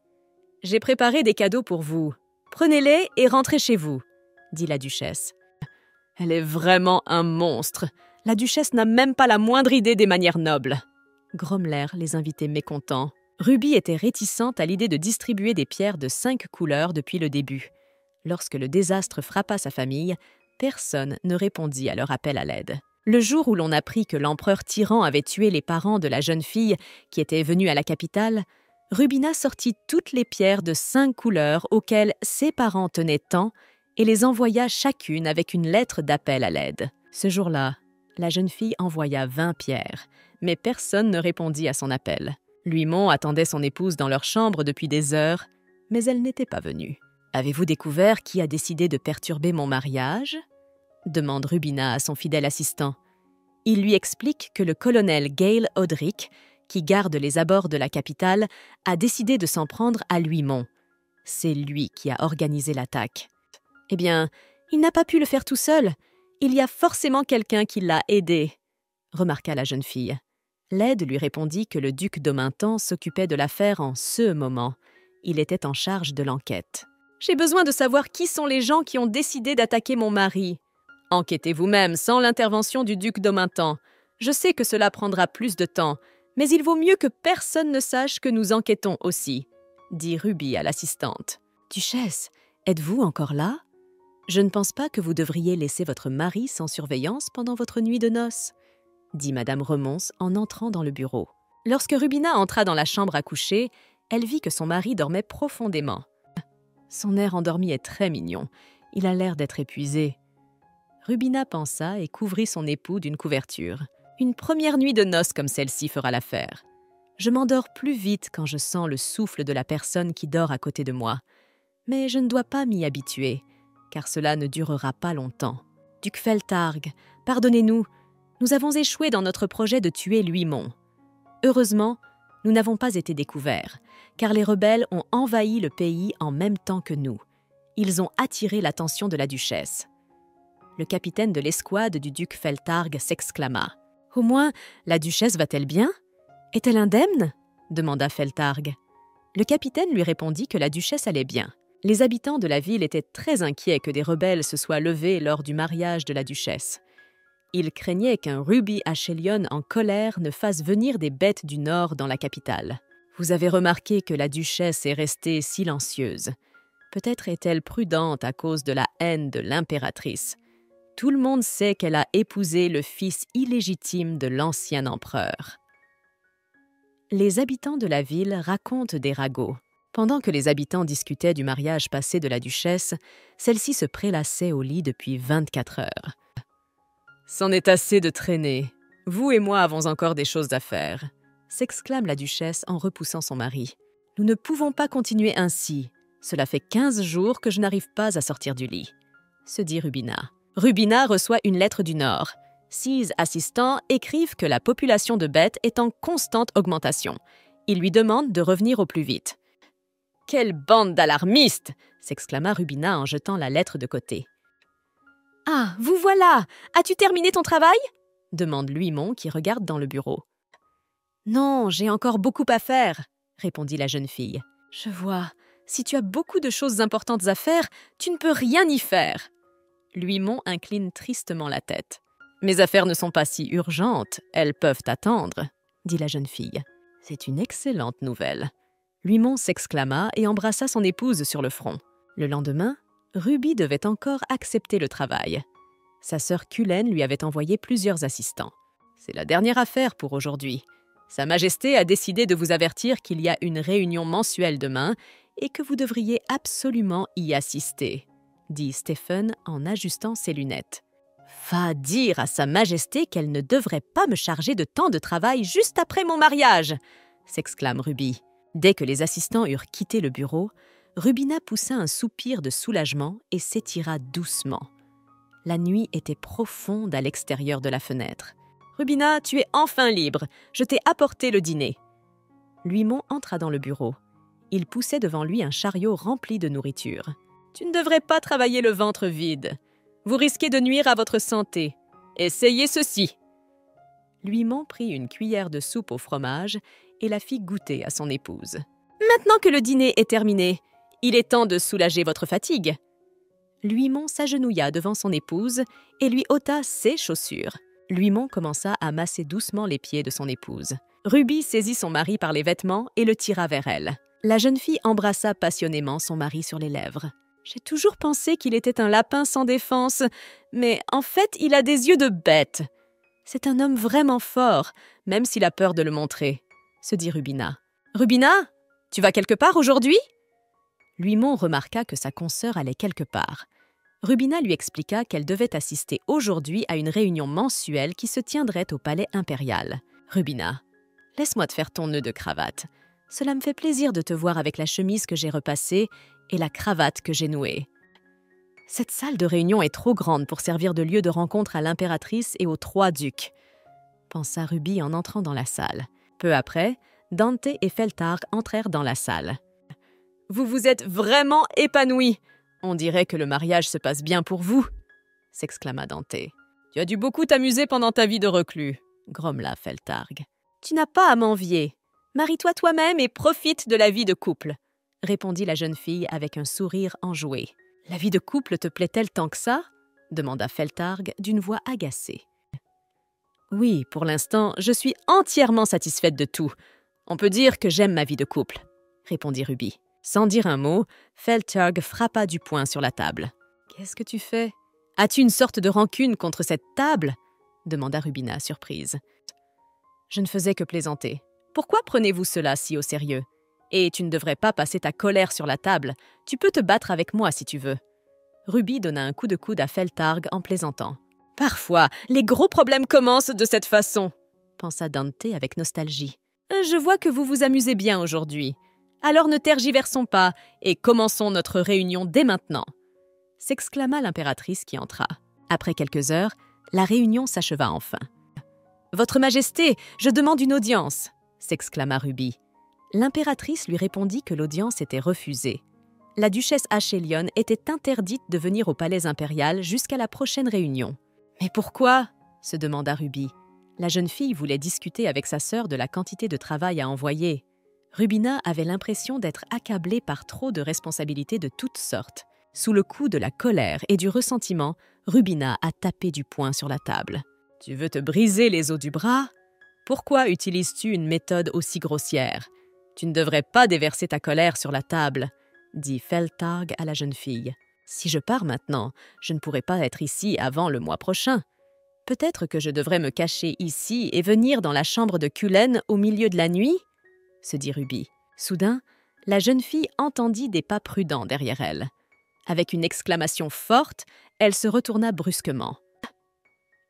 « J'ai préparé des cadeaux pour vous. Prenez-les et rentrez chez vous, » dit la duchesse. « Elle est vraiment un monstre. La duchesse n'a même pas la moindre idée des manières nobles. » grommelèrent les invités mécontents. Ruby était réticente à l'idée de distribuer des pierres de 5 couleurs depuis le début. Lorsque le désastre frappa sa famille, personne ne répondit à leur appel à l'aide. Le jour où l'on apprit que l'empereur tyran avait tué les parents de la jeune fille qui était venue à la capitale, Rubina sortit toutes les pierres de 5 couleurs auxquelles ses parents tenaient tant et les envoya chacune avec une lettre d'appel à l'aide. Ce jour-là, la jeune fille envoya 20 pierres, mais personne ne répondit à son appel. Louismont attendait son épouse dans leur chambre depuis des heures, mais elle n'était pas venue. « Avez-vous découvert qui a décidé de perturber mon mariage ?» demande Rubina à son fidèle assistant. Il lui explique que le colonel Gale Odric, qui garde les abords de la capitale, a décidé de s'en prendre à Louismont. C'est lui qui a organisé l'attaque. « Eh bien, il n'a pas pu le faire tout seul. Il y a forcément quelqu'un qui l'a aidé, » remarqua la jeune fille. L'aide lui répondit que le duc d'Aumintan s'occupait de l'affaire en ce moment. Il était en charge de l'enquête. « J'ai besoin de savoir qui sont les gens qui ont décidé d'attaquer mon mari. Enquêtez vous-même sans l'intervention du duc d'Aumintan. Je sais que cela prendra plus de temps, mais il vaut mieux que personne ne sache que nous enquêtons aussi, » dit Ruby à l'assistante. « Duchesse, êtes-vous encore là ? Je ne pense pas que vous devriez laisser votre mari sans surveillance pendant votre nuit de noces, » dit Madame Remonce en entrant dans le bureau. Lorsque Rubina entra dans la chambre à coucher, elle vit que son mari dormait profondément. Son air endormi est très mignon. Il a l'air d'être épuisé. Rubina pensa et couvrit son époux d'une couverture. Une première nuit de noces comme celle-ci fera l'affaire. Je m'endors plus vite quand je sens le souffle de la personne qui dort à côté de moi. Mais je ne dois pas m'y habituer, car cela ne durera pas longtemps. Duc Feltargue, pardonnez-nous, nous avons échoué dans notre projet de tuer Louismont. Heureusement, nous n'avons pas été découverts, car les rebelles ont envahi le pays en même temps que nous. Ils ont attiré l'attention de la duchesse. Le capitaine de l'escouade du duc Feltargue s'exclama. « Au moins, la duchesse va-t-elle bien ? Est-elle indemne ?» demanda Feltargue. Le capitaine lui répondit que la duchesse allait bien. Les habitants de la ville étaient très inquiets que des rebelles se soient levés lors du mariage de la duchesse. Ils craignaient qu'un Ruby Ashelion en colère ne fasse venir des bêtes du nord dans la capitale. Vous avez remarqué que la duchesse est restée silencieuse. Peut-être est-elle prudente à cause de la haine de l'impératrice. Tout le monde sait qu'elle a épousé le fils illégitime de l'ancien empereur. Les habitants de la ville racontent des ragots. Pendant que les habitants discutaient du mariage passé de la duchesse, celle-ci se prélassait au lit depuis 24 heures. « C'en est assez de traîner. Vous et moi avons encore des choses à faire, » s'exclame la duchesse en repoussant son mari. « Nous ne pouvons pas continuer ainsi. Cela fait 15 jours que je n'arrive pas à sortir du lit, » se dit Rubina. Rubina reçoit une lettre du Nord. 6 assistants écrivent que la population de bêtes est en constante augmentation. Ils lui demandent de revenir au plus vite. « Quelle bande d'alarmistes !» s'exclama Rubina en jetant la lettre de côté. « Ah, vous voilà! As-tu terminé ton travail ?» demande Louis-Mon qui regarde dans le bureau. « Non, j'ai encore beaucoup à faire, » répondit la jeune fille. « Je vois. Si tu as beaucoup de choses importantes à faire, tu ne peux rien y faire. » Louis-Mon incline tristement la tête. « Mes affaires ne sont pas si urgentes, elles peuvent attendre, » dit la jeune fille. « C'est une excellente nouvelle. » Louis-Mon s'exclama et embrassa son épouse sur le front. Le lendemain, Ruby devait encore accepter le travail. Sa sœur Cullen lui avait envoyé plusieurs assistants. « C'est la dernière affaire pour aujourd'hui. Sa Majesté a décidé de vous avertir qu'il y a une réunion mensuelle demain et que vous devriez absolument y assister, » dit Stephen en ajustant ses lunettes. « Va dire à Sa Majesté qu'elle ne devrait pas me charger de tant de travail juste après mon mariage !» s'exclame Ruby. Dès que les assistants eurent quitté le bureau, Rubina poussa un soupir de soulagement et s'étira doucement. La nuit était profonde à l'extérieur de la fenêtre. « Rubina, tu es enfin libre. Je t'ai apporté le dîner. » Louis-Mon entra dans le bureau. Il poussait devant lui un chariot rempli de nourriture. « Tu ne devrais pas travailler le ventre vide. Vous risquez de nuire à votre santé. Essayez ceci. » Louis-Mon prit une cuillère de soupe au fromage et la fit goûter à son épouse. « Maintenant que le dîner est terminé, il est temps de soulager votre fatigue. » Louis-Mon s'agenouilla devant son épouse et lui ôta ses chaussures. Louis-Mon commença à masser doucement les pieds de son épouse. Ruby saisit son mari par les vêtements et le tira vers elle. La jeune fille embrassa passionnément son mari sur les lèvres. « J'ai toujours pensé qu'il était un lapin sans défense, mais en fait, il a des yeux de bête. C'est un homme vraiment fort, même s'il a peur de le montrer, » se dit Rubina. « Rubina, tu vas quelque part aujourd'hui ?» Louis-Mon remarqua que sa consoeur allait quelque part. Rubina lui expliqua qu'elle devait assister aujourd'hui à une réunion mensuelle qui se tiendrait au palais impérial. « Rubina, laisse-moi te faire ton nœud de cravate. Cela me fait plaisir de te voir avec la chemise que j'ai repassée et la cravate que j'ai nouée. Cette salle de réunion est trop grande pour servir de lieu de rencontre à l'impératrice et aux 3 ducs, » pensa Ruby en entrant dans la salle. Peu après, Dante et Feltarg entrèrent dans la salle. « Vous vous êtes vraiment épanouis. On dirait que le mariage se passe bien pour vous, » s'exclama Dante. « Tu as dû beaucoup t'amuser pendant ta vie de reclus, » grommela Feltarg. « Tu n'as pas à m'envier. Marie-toi toi-même et profite de la vie de couple, » répondit la jeune fille avec un sourire enjoué. « La vie de couple te plaît-elle tant que ça ?» demanda Feltarg d'une voix agacée. « Oui, pour l'instant, je suis entièrement satisfaite de tout. On peut dire que j'aime ma vie de couple, » répondit Ruby. Sans dire un mot, Feltarg frappa du poing sur la table. « Qu'est-ce que tu fais? As-tu une sorte de rancune contre cette table ?» demanda Rubina, surprise. « Je ne faisais que plaisanter. Pourquoi prenez-vous cela si au sérieux? Et tu ne devrais pas passer ta colère sur la table. Tu peux te battre avec moi si tu veux. » Ruby donna un coup de coude à Feltarg en plaisantant. « Parfois, les gros problèmes commencent de cette façon, » pensa Dante avec nostalgie. « Je vois que vous vous amusez bien aujourd'hui. Alors ne tergiversons pas et commençons notre réunion dès maintenant, » s'exclama l'impératrice qui entra. Après quelques heures, la réunion s'acheva enfin. « Votre Majesté, je demande une audience » s'exclama Ruby. L'impératrice lui répondit que l'audience était refusée. La duchesse Achelion était interdite de venir au palais impérial jusqu'à la prochaine réunion. « Mais pourquoi ?» se demanda Ruby. La jeune fille voulait discuter avec sa sœur de la quantité de travail à envoyer. Rubina avait l'impression d'être accablée par trop de responsabilités de toutes sortes. Sous le coup de la colère et du ressentiment, Rubina a tapé du poing sur la table. « Tu veux te briser les os du bras? Pourquoi utilises-tu une méthode aussi grossière? Tu ne devrais pas déverser ta colère sur la table, » dit Feltarg à la jeune fille. « Si je pars maintenant, je ne pourrai pas être ici avant le mois prochain. Peut-être que je devrais me cacher ici et venir dans la chambre de Cullen au milieu de la nuit ?» se dit Ruby. Soudain, la jeune fille entendit des pas prudents derrière elle. Avec une exclamation forte, elle se retourna brusquement.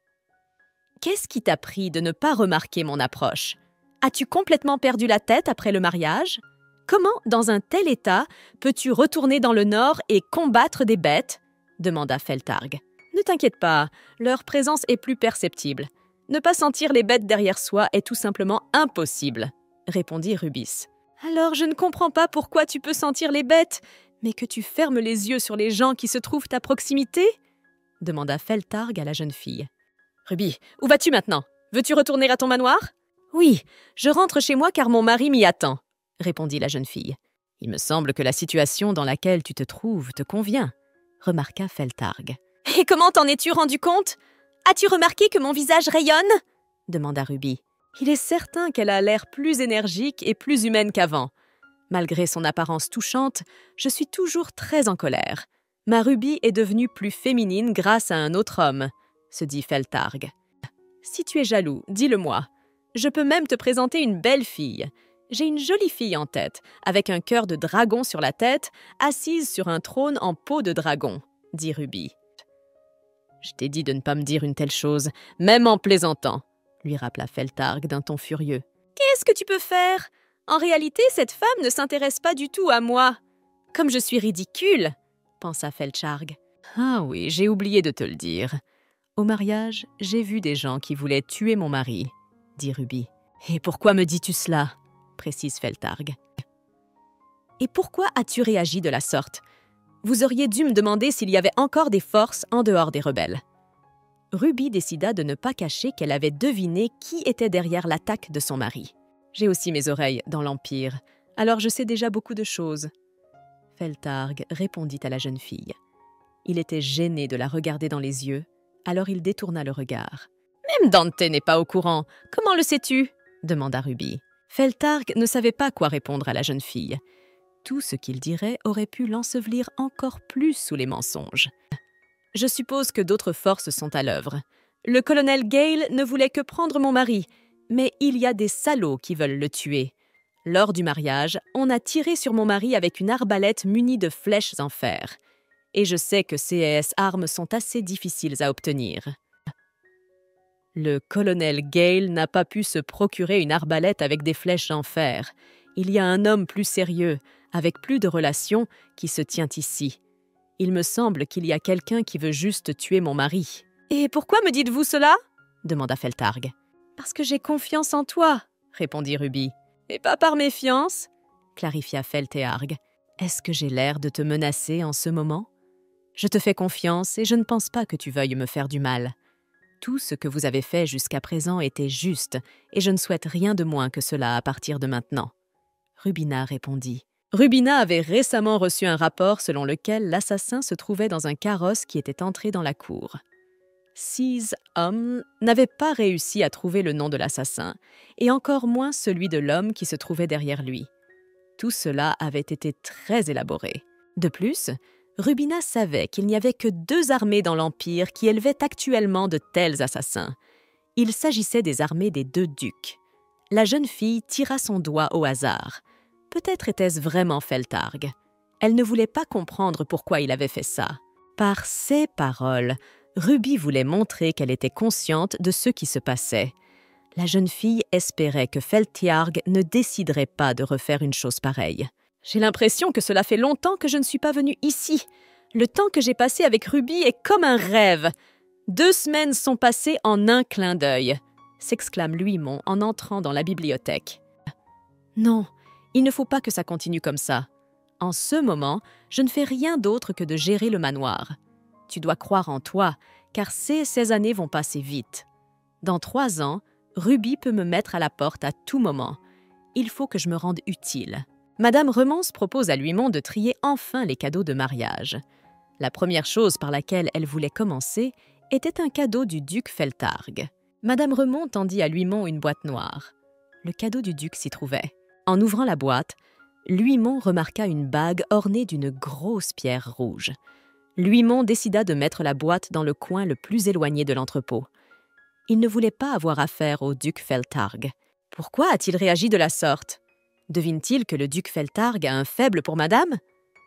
« Qu'est-ce qui t'a pris de ne pas remarquer mon approche? As-tu complètement perdu la tête après le mariage? Comment, dans un tel état, peux-tu retourner dans le nord et combattre des bêtes ?» demanda Feltarg. « Ne t'inquiète pas, leur présence est plus perceptible. Ne pas sentir les bêtes derrière soi est tout simplement impossible, répondit Rubis. Alors je ne comprends pas pourquoi tu peux sentir les bêtes, mais que tu fermes les yeux sur les gens qui se trouvent à proximité, demanda Feltarg à la jeune fille. Ruby, où vas-tu maintenant? Veux-tu retourner à ton manoir? Oui, je rentre chez moi car mon mari m'y attend, répondit la jeune fille. Il me semble que la situation dans laquelle tu te trouves te convient, remarqua Feltarg. Et comment t'en es-tu rendu compte? As-tu remarqué que mon visage rayonne? Demanda Ruby. Il est certain qu'elle a l'air plus énergique et plus humaine qu'avant. Malgré son apparence touchante, je suis toujours très en colère. Ma Ruby est devenue plus féminine grâce à un autre homme, se dit Feltarg. Si tu es jaloux, dis-le-moi. Je peux même te présenter une belle fille. J'ai une jolie fille en tête, avec un cœur de dragon sur la tête, assise sur un trône en peau de dragon, dit Ruby. Je t'ai dit de ne pas me dire une telle chose, même en plaisantant, lui rappela Feltarg d'un ton furieux. Qu'est-ce que tu peux faire? En réalité, cette femme ne s'intéresse pas du tout à moi. Comme je suis ridicule, pensa Feltarg. Ah oui, j'ai oublié de te le dire. Au mariage, j'ai vu des gens qui voulaient tuer mon mari, dit Ruby. Et pourquoi me dis-tu cela? Précise Feltarg. Et pourquoi as-tu réagi de la sorte? Vous auriez dû me demander s'il y avait encore des forces en dehors des rebelles. Ruby décida de ne pas cacher qu'elle avait deviné qui était derrière l'attaque de son mari. J'ai aussi mes oreilles dans l'Empire, alors je sais déjà beaucoup de choses. Feltarg répondit à la jeune fille. Il était gêné de la regarder dans les yeux, alors il détourna le regard. « Même Dante n'est pas au courant. Comment le sais-tu » demanda Ruby. Feltarg ne savait pas quoi répondre à la jeune fille. Tout ce qu'il dirait aurait pu l'ensevelir encore plus sous les mensonges. « Je suppose que d'autres forces sont à l'œuvre. Le colonel Gale ne voulait que prendre mon mari, mais il y a des salauds qui veulent le tuer. Lors du mariage, on a tiré sur mon mari avec une arbalète munie de flèches en fer. Et je sais que ces armes sont assez difficiles à obtenir. » Le colonel Gale n'a pas pu se procurer une arbalète avec des flèches en fer. Il y a un homme plus sérieux, avec plus de relations, qui se tient ici. Il me semble qu'il y a quelqu'un qui veut juste tuer mon mari. « Et pourquoi me dites-vous cela » demanda Feltarg. « Parce que j'ai confiance en toi, » répondit Ruby. « Et pas par méfiance » clarifia Feltarg. « Est-ce que j'ai l'air de te menacer en ce moment ? Je te fais confiance et je ne pense pas que tu veuilles me faire du mal. Tout ce que vous avez fait jusqu'à présent était juste et je ne souhaite rien de moins que cela à partir de maintenant. » Rubina répondit. Rubina avait récemment reçu un rapport selon lequel l'assassin se trouvait dans un carrosse qui était entré dans la cour. 6 hommes n'avaient pas réussi à trouver le nom de l'assassin, et encore moins celui de l'homme qui se trouvait derrière lui. Tout cela avait été très élaboré. De plus, Rubina savait qu'il n'y avait que 2 armées dans l'Empire qui élevaient actuellement de tels assassins. Il s'agissait des armées des 2 ducs. La jeune fille tira son doigt au hasard. Peut-être était-ce vraiment Feltarg. Elle ne voulait pas comprendre pourquoi il avait fait ça. Par ses paroles, Ruby voulait montrer qu'elle était consciente de ce qui se passait. La jeune fille espérait que Feltarg ne déciderait pas de refaire une chose pareille. « J'ai l'impression que cela fait longtemps que je ne suis pas venue ici. Le temps que j'ai passé avec Ruby est comme un rêve. 2 semaines sont passées en un clin d'œil, » s'exclame Luimon en entrant dans la bibliothèque. « Non, il ne faut pas que ça continue comme ça. En ce moment, je ne fais rien d'autre que de gérer le manoir. Tu dois croire en toi, car ces années vont passer vite. Dans 3 ans, Ruby peut me mettre à la porte à tout moment. Il faut que je me rende utile. » Madame Remance propose à Luimon de trier enfin les cadeaux de mariage. La première chose par laquelle elle voulait commencer était un cadeau du duc Feltarg. Madame Remont tendit à Luimon une boîte noire. Le cadeau du duc s'y trouvait. En ouvrant la boîte, Luimon remarqua une bague ornée d'une grosse pierre rouge. Luimon décida de mettre la boîte dans le coin le plus éloigné de l'entrepôt. Il ne voulait pas avoir affaire au duc Feltarg. Pourquoi a-t-il réagi de la sorte? Devine-t-il que le duc Feltarg a un faible pour madame?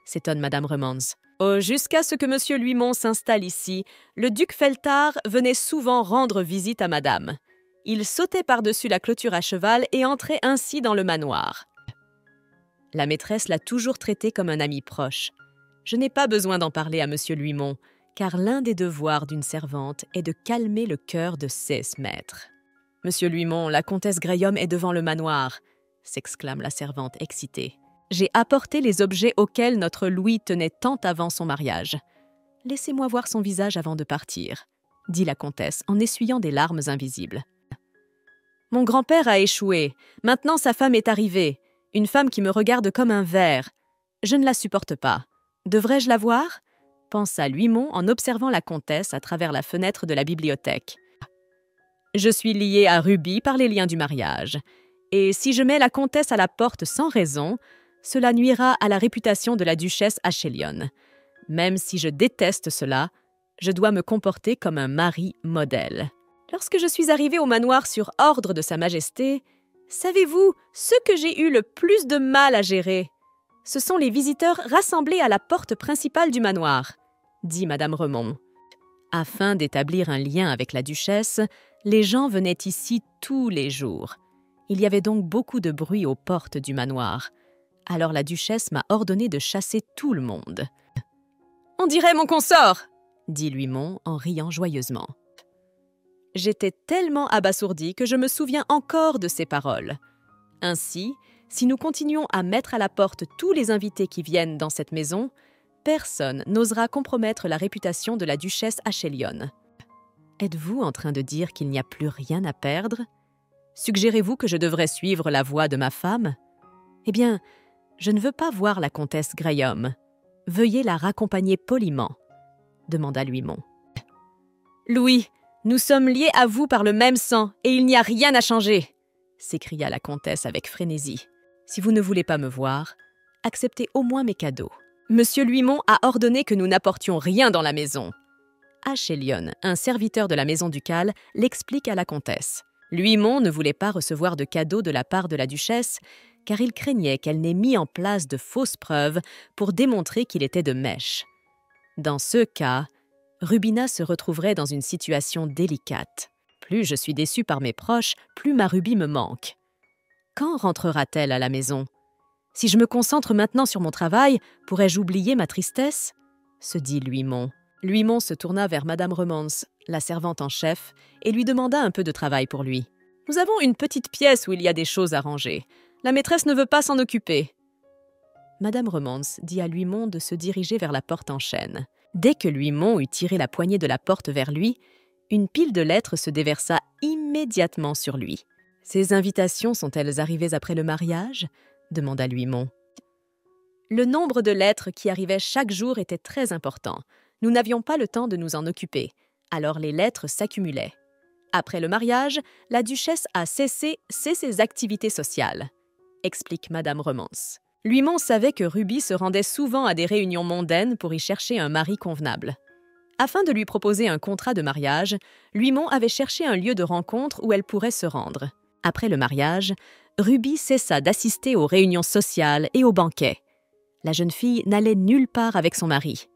S'étonne madame Remance. Oh, jusqu'à ce que monsieur Luimon s'installe ici, le duc Feltarg venait souvent rendre visite à madame. Il sautait par-dessus la clôture à cheval et entrait ainsi dans le manoir. La maîtresse l'a toujours traité comme un ami proche. Je n'ai pas besoin d'en parler à monsieur Luimon, car l'un des devoirs d'une servante est de calmer le cœur de ses maîtres. « Monsieur Luimon, la comtesse Graham est devant le manoir !» s'exclame la servante excitée. « J'ai apporté les objets auxquels notre Louis tenait tant avant son mariage. Laissez-moi voir son visage avant de partir, » dit la comtesse en essuyant des larmes invisibles. « Mon grand-père a échoué. Maintenant sa femme est arrivée. Une femme qui me regarde comme un ver. Je ne la supporte pas. Devrais-je la voir ?» pensa Luimon en observant la comtesse à travers la fenêtre de la bibliothèque. « Je suis lié à Ruby par les liens du mariage. Et si je mets la comtesse à la porte sans raison, cela nuira à la réputation de la duchesse Achelion. Même si je déteste cela, je dois me comporter comme un mari modèle. Lorsque je suis arrivée au manoir sur ordre de Sa Majesté, savez-vous ce que j'ai eu le plus de mal à gérer? Ce sont les visiteurs rassemblés à la porte principale du manoir, dit Madame Remond. Afin d'établir un lien avec la duchesse, les gens venaient ici tous les jours. Il y avait donc beaucoup de bruit aux portes du manoir. Alors la duchesse m'a ordonné de chasser tout le monde. « On dirait mon consort !» dit Luimon en riant joyeusement. J'étais tellement abasourdie que je me souviens encore de ces paroles. Ainsi, si nous continuons à mettre à la porte tous les invités qui viennent dans cette maison, personne n'osera compromettre la réputation de la duchesse Achelion. Êtes-vous en train de dire qu'il n'y a plus rien à perdre? Suggérez-vous que je devrais suivre la voie de ma femme? Eh bien, je ne veux pas voir la comtesse Graham. Veuillez la raccompagner poliment, demanda Luimon. Louis, nous sommes liés à vous par le même sang et il n'y a rien à changer, s'écria la comtesse avec frénésie. Si vous ne voulez pas me voir, acceptez au moins mes cadeaux. Monsieur Luimon a ordonné que nous n'apportions rien dans la maison. Achelion, un serviteur de la maison ducale, l'explique à la comtesse. Luimon ne voulait pas recevoir de cadeaux de la part de la duchesse, car il craignait qu'elle n'ait mis en place de fausses preuves pour démontrer qu'il était de mèche. Dans ce cas, Rubina se retrouverait dans une situation délicate. Plus je suis déçue par mes proches, plus ma Ruby me manque. Quand rentrera-t-elle à la maison? Si je me concentre maintenant sur mon travail, pourrais-je oublier ma tristesse? Se dit Luimon. Luimon se tourna vers Madame Remance, la servante en chef, et lui demanda un peu de travail pour lui. « Nous avons une petite pièce où il y a des choses à ranger. La maîtresse ne veut pas s'en occuper. » Madame Remance dit à Luimon de se diriger vers la porte en chêne. Dès que Luimon eut tiré la poignée de la porte vers lui, une pile de lettres se déversa immédiatement sur lui. « Ces invitations sont-elles arrivées après le mariage ?» demanda Luimon. Le nombre de lettres qui arrivaient chaque jour était très important. Nous n'avions pas le temps de nous en occuper, alors les lettres s'accumulaient. Après le mariage, la duchesse a cessé ses activités sociales, explique Madame Remance. Luimon savait que Ruby se rendait souvent à des réunions mondaines pour y chercher un mari convenable. Afin de lui proposer un contrat de mariage, Luimon avait cherché un lieu de rencontre où elle pourrait se rendre. Après le mariage, Ruby cessa d'assister aux réunions sociales et aux banquets. La jeune fille n'allait nulle part avec son mari.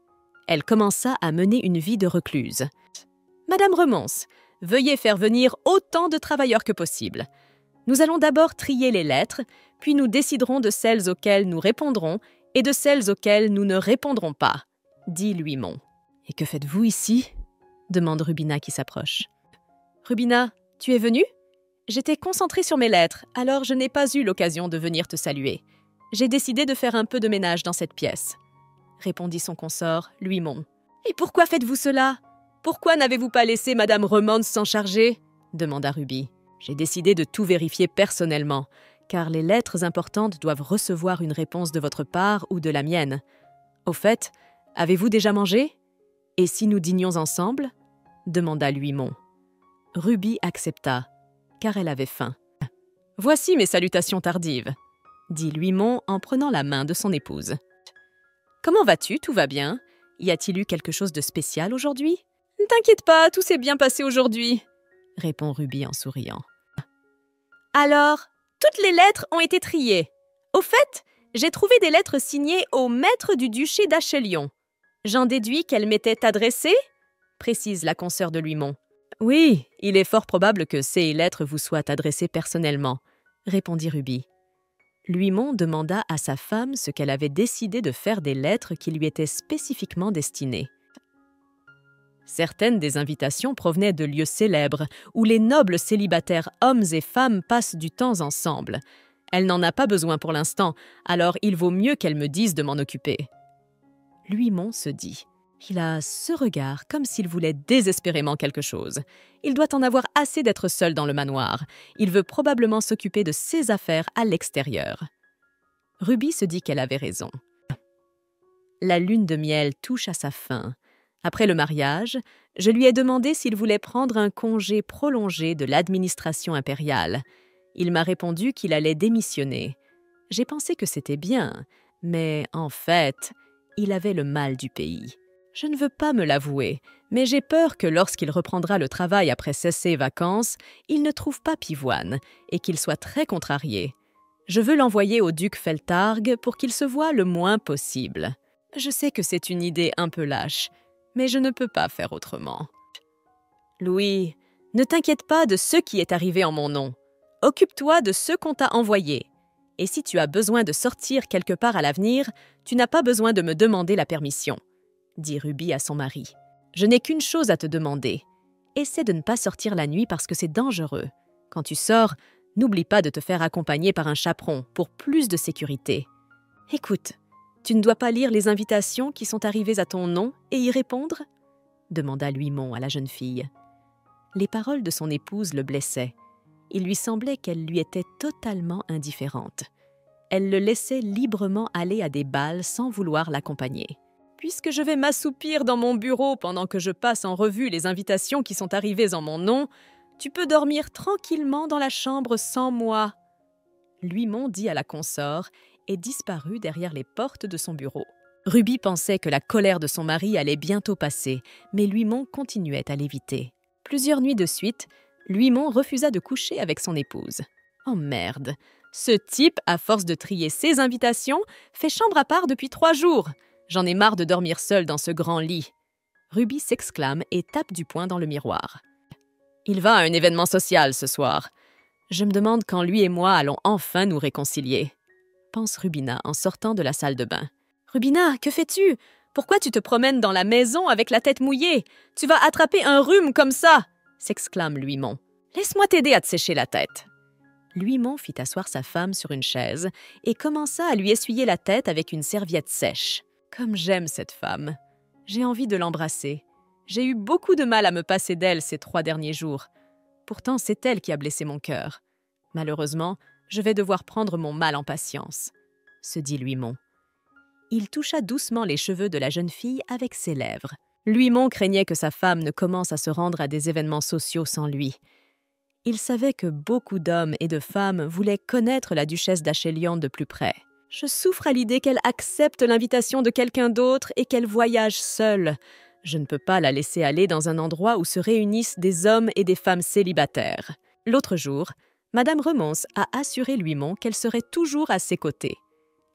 Elle commença à mener une vie de recluse. « Madame Remance, veuillez faire venir autant de travailleurs que possible. Nous allons d'abord trier les lettres, puis nous déciderons de celles auxquelles nous répondrons et de celles auxquelles nous ne répondrons pas, » dit Luimon. « Et que faites-vous ici ?» demande Rubina qui s'approche. « Rubina, tu es venue ? J'étais concentrée sur mes lettres, alors je n'ai pas eu l'occasion de venir te saluer. J'ai décidé de faire un peu de ménage dans cette pièce. » répondit son consort, Luimon. « Et pourquoi faites-vous cela? Pourquoi n'avez-vous pas laissé Madame Remance s'en charger ?» demanda Ruby. « J'ai décidé de tout vérifier personnellement, car les lettres importantes doivent recevoir une réponse de votre part ou de la mienne. Au fait, avez-vous déjà mangé? Et si nous dînions ensemble ?» demanda Luimon. Ruby accepta, car elle avait faim. « Voici mes salutations tardives, » dit Luimon en prenant la main de son épouse. « Comment vas-tu? Tout va bien? Y a-t-il eu quelque chose de spécial aujourd'hui? »« Ne t'inquiète pas, tout s'est bien passé aujourd'hui, » répond Ruby en souriant. « Alors, toutes les lettres ont été triées. Au fait, j'ai trouvé des lettres signées au maître du duché d'Achelion. J'en déduis qu'elles m'étaient adressées ?» précise la consoeur de Luimon. « Oui, il est fort probable que ces lettres vous soient adressées personnellement, » répondit Ruby. Luimon demanda à sa femme ce qu'elle avait décidé de faire des lettres qui lui étaient spécifiquement destinées. Certaines des invitations provenaient de lieux célèbres, où les nobles célibataires hommes et femmes passent du temps ensemble. Elle n'en a pas besoin pour l'instant, alors il vaut mieux qu'elle me dise de m'en occuper. Luimon se dit. Il a ce regard comme s'il voulait désespérément quelque chose. Il doit en avoir assez d'être seul dans le manoir. Il veut probablement s'occuper de ses affaires à l'extérieur. Ruby se dit qu'elle avait raison. La lune de miel touche à sa fin. Après le mariage, je lui ai demandé s'il voulait prendre un congé prolongé de l'administration impériale. Il m'a répondu qu'il allait démissionner. J'ai pensé que c'était bien, mais en fait, il avait le mal du pays. Je ne veux pas me l'avouer, mais j'ai peur que lorsqu'il reprendra le travail après ses vacances, il ne trouve pas Pivoine et qu'il soit très contrarié. Je veux l'envoyer au duc Feltargue pour qu'il se voie le moins possible. Je sais que c'est une idée un peu lâche, mais je ne peux pas faire autrement. Louis, ne t'inquiète pas de ce qui est arrivé en mon nom. Occupe-toi de ce qu'on t'a envoyé. Et si tu as besoin de sortir quelque part à l'avenir, tu n'as pas besoin de me demander la permission, dit Ruby à son mari. Je n'ai qu'une chose à te demander. Essaie de ne pas sortir la nuit parce que c'est dangereux. Quand tu sors, n'oublie pas de te faire accompagner par un chaperon pour plus de sécurité. Écoute, tu ne dois pas lire les invitations qui sont arrivées à ton nom et y répondre ? Demanda Luimon à la jeune fille. Les paroles de son épouse le blessaient. Il lui semblait qu'elle lui était totalement indifférente. Elle le laissait librement aller à des bals sans vouloir l'accompagner. « Puisque je vais m'assoupir dans mon bureau pendant que je passe en revue les invitations qui sont arrivées en mon nom, tu peux dormir tranquillement dans la chambre sans moi. » Luimon dit à la consort et disparut derrière les portes de son bureau. Ruby pensait que la colère de son mari allait bientôt passer, mais Luimon continuait à l'éviter. Plusieurs nuits de suite, Luimon refusa de coucher avec son épouse. Oh merde! Ce type, à force de trier ses invitations, fait chambre à part depuis 3 jours. J'en ai marre de dormir seule dans ce grand lit. Ruby s'exclame et tape du poing dans le miroir. Il va à un événement social ce soir. Je me demande quand lui et moi allons enfin nous réconcilier, pense Rubina en sortant de la salle de bain. Rubina, que fais-tu? Pourquoi tu te promènes dans la maison avec la tête mouillée? Tu vas attraper un rhume comme ça, s'exclame Luimon. Laisse-moi t'aider à te sécher la tête. Luimon fit asseoir sa femme sur une chaise et commença à lui essuyer la tête avec une serviette sèche. Comme j'aime cette femme. J'ai envie de l'embrasser. J'ai eu beaucoup de mal à me passer d'elle ces 3 derniers jours. Pourtant, c'est elle qui a blessé mon cœur. Malheureusement, je vais devoir prendre mon mal en patience, se dit Luimon. Il toucha doucement les cheveux de la jeune fille avec ses lèvres. Luimon craignait que sa femme ne commence à se rendre à des événements sociaux sans lui. Il savait que beaucoup d'hommes et de femmes voulaient connaître la duchesse d'Achelion de plus près. Je souffre à l'idée qu'elle accepte l'invitation de quelqu'un d'autre et qu'elle voyage seule. Je ne peux pas la laisser aller dans un endroit où se réunissent des hommes et des femmes célibataires. L'autre jour, Madame Remonce a assuré Luimon qu'elle serait toujours à ses côtés.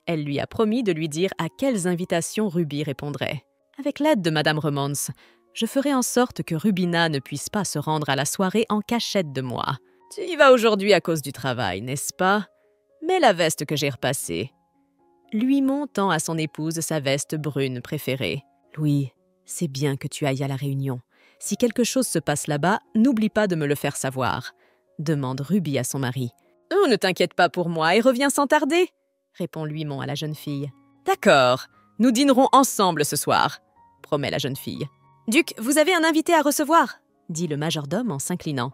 Elle lui a promis de lui dire à quelles invitations Ruby répondrait. Avec l'aide de Madame Remonce, je ferai en sorte que Rubina ne puisse pas se rendre à la soirée en cachette de moi. Tu y vas aujourd'hui à cause du travail, n'est-ce pas? Mets la veste que j'ai repassée. Luimon tend à son épouse sa veste brune préférée. Louis, c'est bien que tu ailles à la réunion. Si quelque chose se passe là-bas, n'oublie pas de me le faire savoir, demande Ruby à son mari. Oh, ne t'inquiète pas pour moi et reviens sans tarder, répond Luimon à la jeune fille. D'accord, nous dînerons ensemble ce soir, promet la jeune fille. Duc, vous avez un invité à recevoir, dit le majordome en s'inclinant.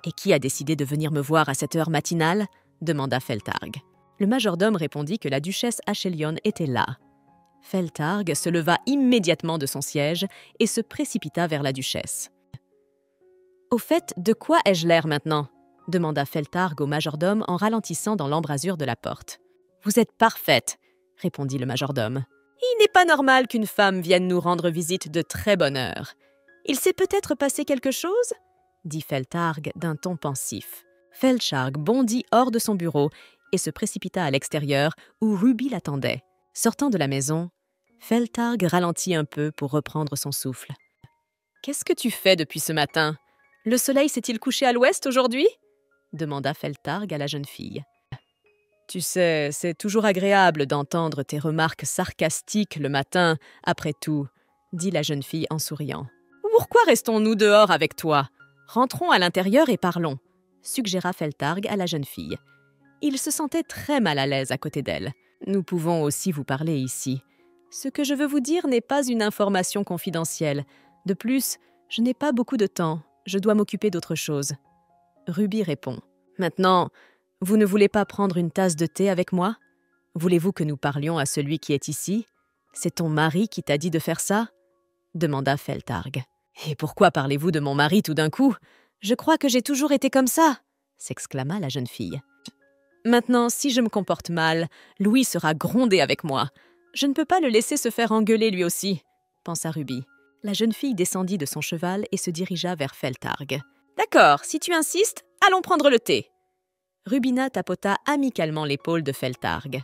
Et qui a décidé de venir me voir à cette heure matinale, demanda Feltargue. Le majordome répondit que la duchesse Achelion était là. Feltargue se leva immédiatement de son siège et se précipita vers la duchesse. « Au fait, de quoi ai-je l'air maintenant ?» demanda Feltargue au majordome en ralentissant dans l'embrasure de la porte. « Vous êtes parfaite », répondit le majordome. « Il n'est pas normal qu'une femme vienne nous rendre visite de très bonne heure. Il s'est peut-être passé quelque chose ?» dit Feltargue d'un ton pensif. Feltargue bondit hors de son bureau et se précipita à l'extérieur où Ruby l'attendait. Sortant de la maison, Feltargue ralentit un peu pour reprendre son souffle. « Qu'est-ce que tu fais depuis ce matin? Le soleil s'est-il couché à l'ouest aujourd'hui ?» demanda Feltargue à la jeune fille. « Tu sais, c'est toujours agréable d'entendre tes remarques sarcastiques le matin, après tout, » dit la jeune fille en souriant. Pourquoi restons-nous dehors avec toi? Rentrons à l'intérieur et parlons, suggéra Feltarg à la jeune fille. Il se sentait très mal à l'aise à côté d'elle. Nous pouvons aussi vous parler ici. Ce que je veux vous dire n'est pas une information confidentielle. De plus, je n'ai pas beaucoup de temps. Je dois m'occuper d'autre chose. Ruby répond. Maintenant, vous ne voulez pas prendre une tasse de thé avec moi? Voulez-vous que nous parlions à celui qui est ici? C'est ton mari qui t'a dit de faire ça? Demanda Feltarg. Et pourquoi parlez-vous de mon mari tout d'un coup? Je crois que j'ai toujours été comme ça, s'exclama la jeune fille. Maintenant, si je me comporte mal, Louis sera grondé avec moi. Je ne peux pas le laisser se faire engueuler lui aussi, pensa Ruby. La jeune fille descendit de son cheval et se dirigea vers Feltarg. D'accord, si tu insistes, allons prendre le thé. Rubina tapota amicalement l'épaule de Feltarg.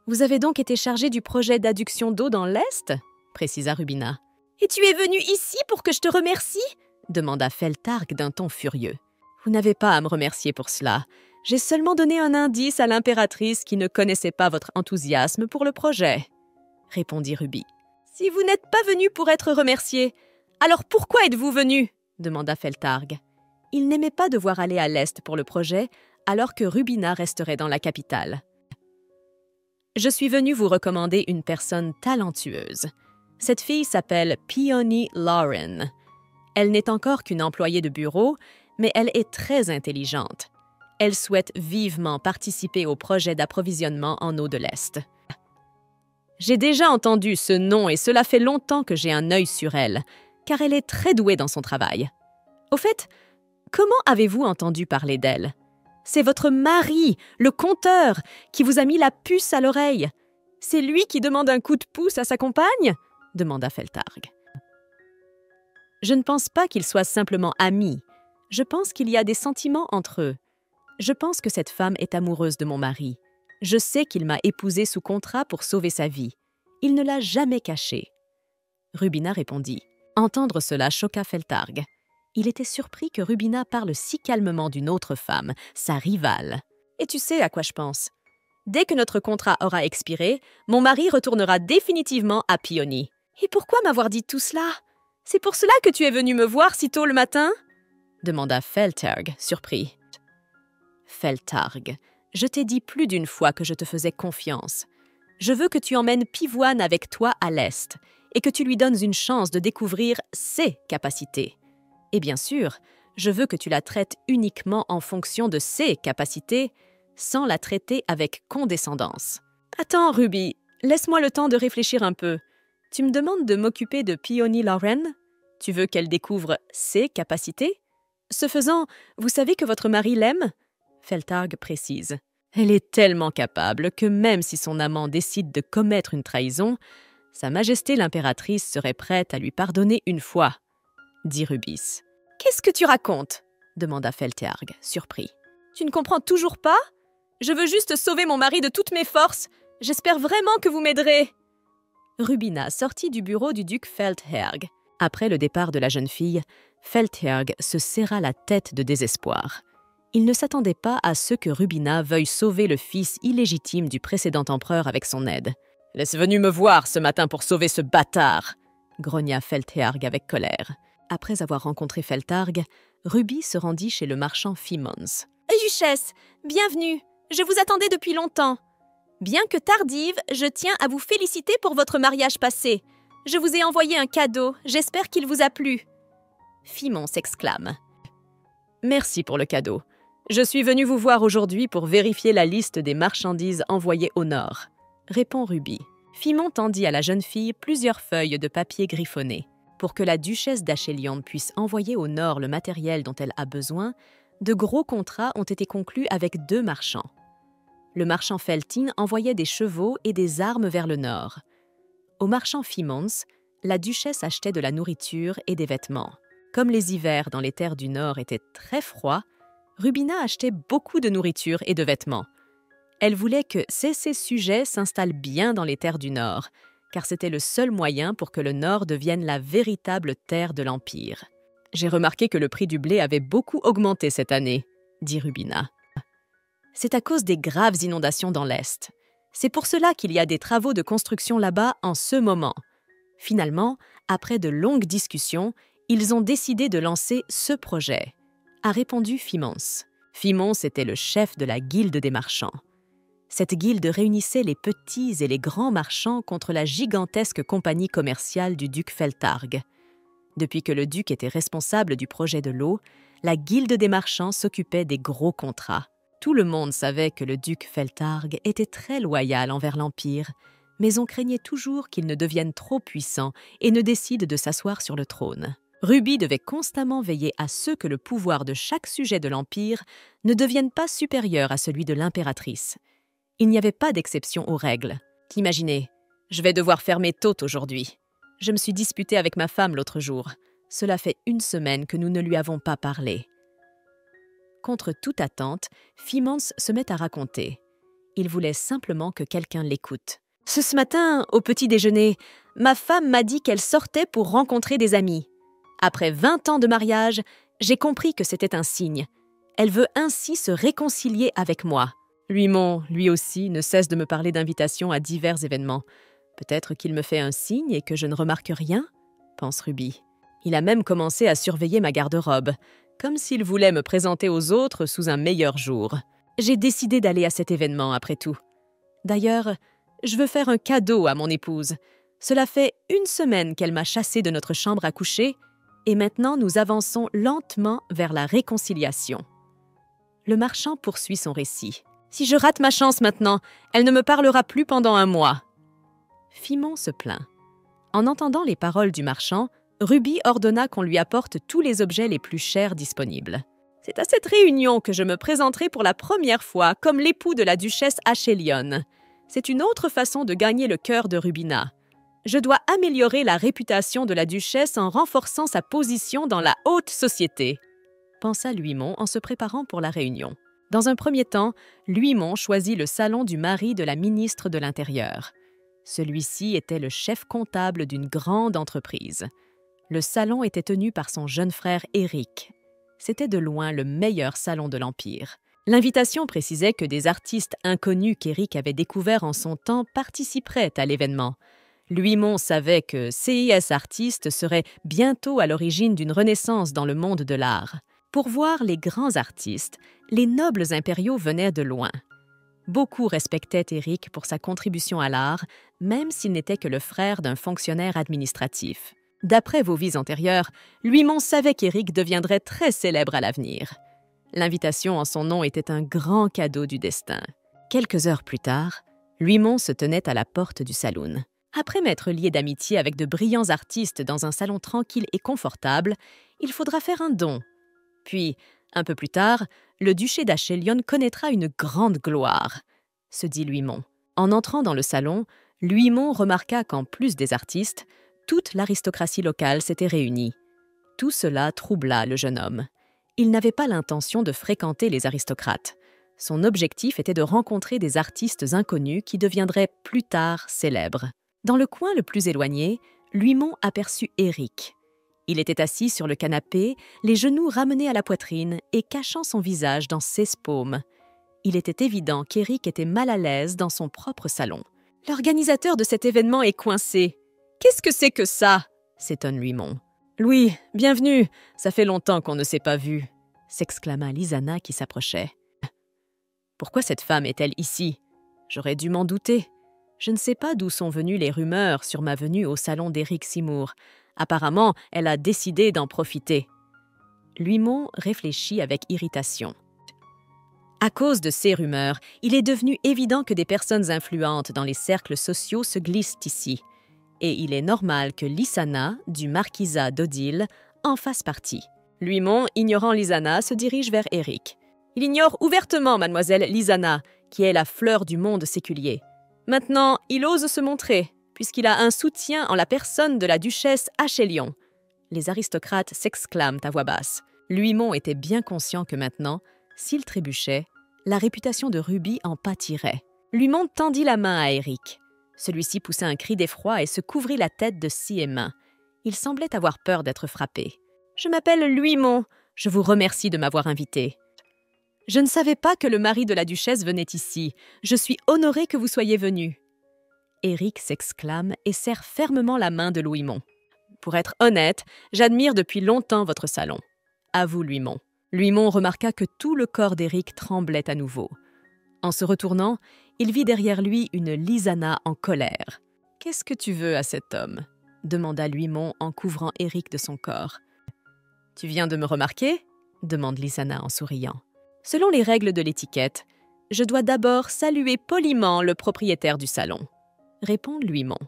Vous avez donc été chargé du projet d'adduction d'eau dans l'Est? Précisa Rubina. Et tu es venu ici pour que je te remercie? Demanda Feltarg d'un ton furieux. Vous n'avez pas à me remercier pour cela. J'ai seulement donné un indice à l'impératrice qui ne connaissait pas votre enthousiasme pour le projet, répondit Ruby. Si vous n'êtes pas venu pour être remercié, alors pourquoi êtes-vous venu? Demanda Feltarg. Il n'aimait pas devoir aller à l'Est pour le projet, alors que Rubina resterait dans la capitale. Je suis venue vous recommander une personne talentueuse. Cette fille s'appelle Peony Lauren. Elle n'est encore qu'une employée de bureau, mais elle est très intelligente. Elle souhaite vivement participer au projet d'approvisionnement en eau de l'Est. J'ai déjà entendu ce nom et cela fait longtemps que j'ai un œil sur elle, car elle est très douée dans son travail. Au fait, comment avez-vous entendu parler d'elle? C'est votre mari, le compteur, qui vous a mis la puce à l'oreille. C'est lui qui demande un coup de pouce à sa compagne? Demanda Feltarg. Je ne pense pas qu'ils soient simplement amis. Je pense qu'il y a des sentiments entre eux. Je pense que cette femme est amoureuse de mon mari. Je sais qu'il m'a épousée sous contrat pour sauver sa vie. Il ne l'a jamais caché. Rubina répondit. Entendre cela choqua Feltarg. Il était surpris que Rubina parle si calmement d'une autre femme, sa rivale. Et tu sais à quoi je pense? Dès que notre contrat aura expiré, mon mari retournera définitivement à Peony. Et pourquoi m'avoir dit tout cela? C'est pour cela que tu es venu me voir si tôt le matin? Demanda Feltarg, surpris. Feltarg, je t'ai dit plus d'une fois que je te faisais confiance. Je veux que tu emmènes Pivoine avec toi à l'Est et que tu lui donnes une chance de découvrir ses capacités. Et bien sûr, je veux que tu la traites uniquement en fonction de ses capacités, sans la traiter avec condescendance. Attends, Ruby, laisse-moi le temps de réfléchir un peu. Tu me demandes de m'occuper de Peony Lauren? Tu veux qu'elle découvre ses capacités? Ce faisant, vous savez que votre mari l'aime? Feltarg précise. Elle est tellement capable que même si son amant décide de commettre une trahison, Sa Majesté l'impératrice serait prête à lui pardonner une fois, dit Rubis. Qu'est-ce que tu racontes? Demanda Feltarg, surpris. Tu ne comprends toujours pas? Je veux juste sauver mon mari de toutes mes forces. J'espère vraiment que vous m'aiderez. Rubina sortit du bureau du duc Feldherg. Après le départ de la jeune fille, Feldherg se serra la tête de désespoir. Il ne s'attendait pas à ce que Rubina veuille sauver le fils illégitime du précédent empereur avec son aide. « Elle est venue me voir ce matin pour sauver ce bâtard !» grogna Feldherg avec colère. Après avoir rencontré Feltarg, Ruby se rendit chez le marchand Fimmons. « Duchesse, bienvenue. Je vous attendais depuis longtemps. Bien que tardive, je tiens à vous féliciter pour votre mariage passé. Je vous ai envoyé un cadeau. J'espère qu'il vous a plu. » Fimmons s'exclame. « Merci pour le cadeau. Je suis venu vous voir aujourd'hui pour vérifier la liste des marchandises envoyées au nord. » répond Ruby. Fimmons tendit à la jeune fille plusieurs feuilles de papier griffonnées. Pour que la duchesse d'Achelion puisse envoyer au nord le matériel dont elle a besoin, de gros contrats ont été conclus avec 2 marchands. Le marchand Feltin envoyait des chevaux et des armes vers le nord. Au marchand Fimmons, la duchesse achetait de la nourriture et des vêtements. Comme les hivers dans les terres du nord étaient très froids, Rubina achetait beaucoup de nourriture et de vêtements. Elle voulait que ces sujets s'installent bien dans les terres du nord, car c'était le seul moyen pour que le nord devienne la véritable terre de l'Empire. « J'ai remarqué que le prix du blé avait beaucoup augmenté cette année, » dit Rubina. « C'est à cause des graves inondations dans l'Est. C'est pour cela qu'il y a des travaux de construction là-bas en ce moment. » Finalement, après de longues discussions, Ils ont décidé de lancer ce projet, a répondu Phimons. Phimons était le chef de la guilde des marchands. Cette guilde réunissait les petits et les grands marchands contre la gigantesque compagnie commerciale du duc Feltarg. Depuis que le duc était responsable du projet de l'eau, la guilde des marchands s'occupait des gros contrats. Tout le monde savait que le duc Feltarg était très loyal envers l'Empire, mais on craignait toujours qu'il ne devienne trop puissant et ne décide de s'asseoir sur le trône. Ruby devait constamment veiller à ce que le pouvoir de chaque sujet de l'Empire ne devienne pas supérieur à celui de l'impératrice. Il n'y avait pas d'exception aux règles. Imaginez, je vais devoir fermer tôt aujourd'hui. Je me suis disputée avec ma femme l'autre jour. Cela fait 1 semaine que nous ne lui avons pas parlé. Contre toute attente, Phimons se met à raconter. Il voulait simplement que quelqu'un l'écoute. « Ce matin, au petit déjeuner, ma femme m'a dit qu'elle sortait pour rencontrer des amis. Après 20 ans de mariage, j'ai compris que c'était un signe. Elle veut ainsi se réconcilier avec moi. Luimon, lui aussi, ne cesse de me parler d'invitations à divers événements. Peut-être qu'il me fait un signe et que je ne remarque rien, pense Ruby. Il a même commencé à surveiller ma garde-robe, comme s'il voulait me présenter aux autres sous un meilleur jour. J'ai décidé d'aller à cet événement, après tout. D'ailleurs, je veux faire un cadeau à mon épouse. Cela fait 1 semaine qu'elle m'a chassée de notre chambre à coucher, et maintenant nous avançons lentement vers la réconciliation. » Le marchand poursuit son récit. « Si je rate ma chance maintenant, elle ne me parlera plus pendant 1 mois. » Phimons se plaint. En entendant les paroles du marchand, Ruby ordonna qu'on lui apporte tous les objets les plus chers disponibles. « C'est à cette réunion que je me présenterai pour la première fois comme l'époux de la duchesse Achelion. C'est une autre façon de gagner le cœur de Rubina. Je dois améliorer la réputation de la duchesse en renforçant sa position dans la haute société. » pensa Luimon en se préparant pour la réunion. Dans un premier temps, Luimon choisit le salon du mari de la ministre de l'Intérieur. Celui-ci était le chef comptable d'une grande entreprise. Le salon était tenu par son jeune frère Éric. C'était de loin le meilleur salon de l'Empire. L'invitation précisait que des artistes inconnus qu'Éric avait découverts en son temps participeraient à l'événement. Luimon savait que CIS Artistes serait bientôt à l'origine d'une renaissance dans le monde de l'art. Pour voir les grands artistes, les nobles impériaux venaient de loin. Beaucoup respectaient Éric pour sa contribution à l'art, même s'il n'était que le frère d'un fonctionnaire administratif. D'après vos vies antérieures, Luimon savait qu'Éric deviendrait très célèbre à l'avenir. L'invitation en son nom était un grand cadeau du destin. Quelques heures plus tard, Luimon se tenait à la porte du saloon. Après m'être lié d'amitié avec de brillants artistes dans un salon tranquille et confortable, il faudra faire un don. Puis, un peu plus tard, le duché d'Achelion connaîtra une grande gloire, se dit Luimon. En entrant dans le salon, Luimon remarqua qu'en plus des artistes, toute l'aristocratie locale s'était réunie. Tout cela troubla le jeune homme. Il n'avait pas l'intention de fréquenter les aristocrates. Son objectif était de rencontrer des artistes inconnus qui deviendraient plus tard célèbres. Dans le coin le plus éloigné, Luimon aperçut Éric. Il était assis sur le canapé, les genoux ramenés à la poitrine et cachant son visage dans ses paumes. Il était évident qu'Éric était mal à l'aise dans son propre salon. « L'organisateur de cet événement est coincé. Qu'est-ce que c'est que ça ?» s'étonne Luimon. « Louis, bienvenue. Ça fait longtemps qu'on ne s'est pas vu. » s'exclama Lizana qui s'approchait. « Pourquoi cette femme est-elle ici? J'aurais dû m'en douter. Je ne sais pas d'où sont venues les rumeurs sur ma venue au salon d'Éric Simour. Apparemment, elle a décidé d'en profiter. » Luimon réfléchit avec irritation. À cause de ces rumeurs, il est devenu évident que des personnes influentes dans les cercles sociaux se glissent ici. Et il est normal que Lysana, du marquisat d'Odile, en fasse partie. Luimon, ignorant Lysana, se dirige vers Éric. Il ignore ouvertement mademoiselle Lysana, qui est la fleur du monde séculier. Maintenant, il ose se montrer, puisqu'il a un soutien en la personne de la duchesse Achelion. Les aristocrates s'exclament à voix basse. Luimon était bien conscient que maintenant, s'il trébuchait, la réputation de Ruby en pâtirait. Luimon tendit la main à Éric. Celui-ci poussa un cri d'effroi et se couvrit la tête de ses mains. Il semblait avoir peur d'être frappé. « Je m'appelle Luimon. Je vous remercie de m'avoir invité. »« Je ne savais pas que le mari de la duchesse venait ici. Je suis honoré que vous soyez venu. » Éric s'exclame et serre fermement la main de Luimon. Pour être honnête, j'admire depuis longtemps votre salon. Avoue Luimon. Luimon remarqua que tout le corps d'Éric tremblait à nouveau. En se retournant, il vit derrière lui une Lisanna en colère. « Qu'est-ce que tu veux à cet homme ?» demanda Luimon en couvrant Éric de son corps. « Tu viens de me remarquer ?» demande Lisanna en souriant. « Selon les règles de l'étiquette, je dois d'abord saluer poliment le propriétaire du salon, » répond Luimon.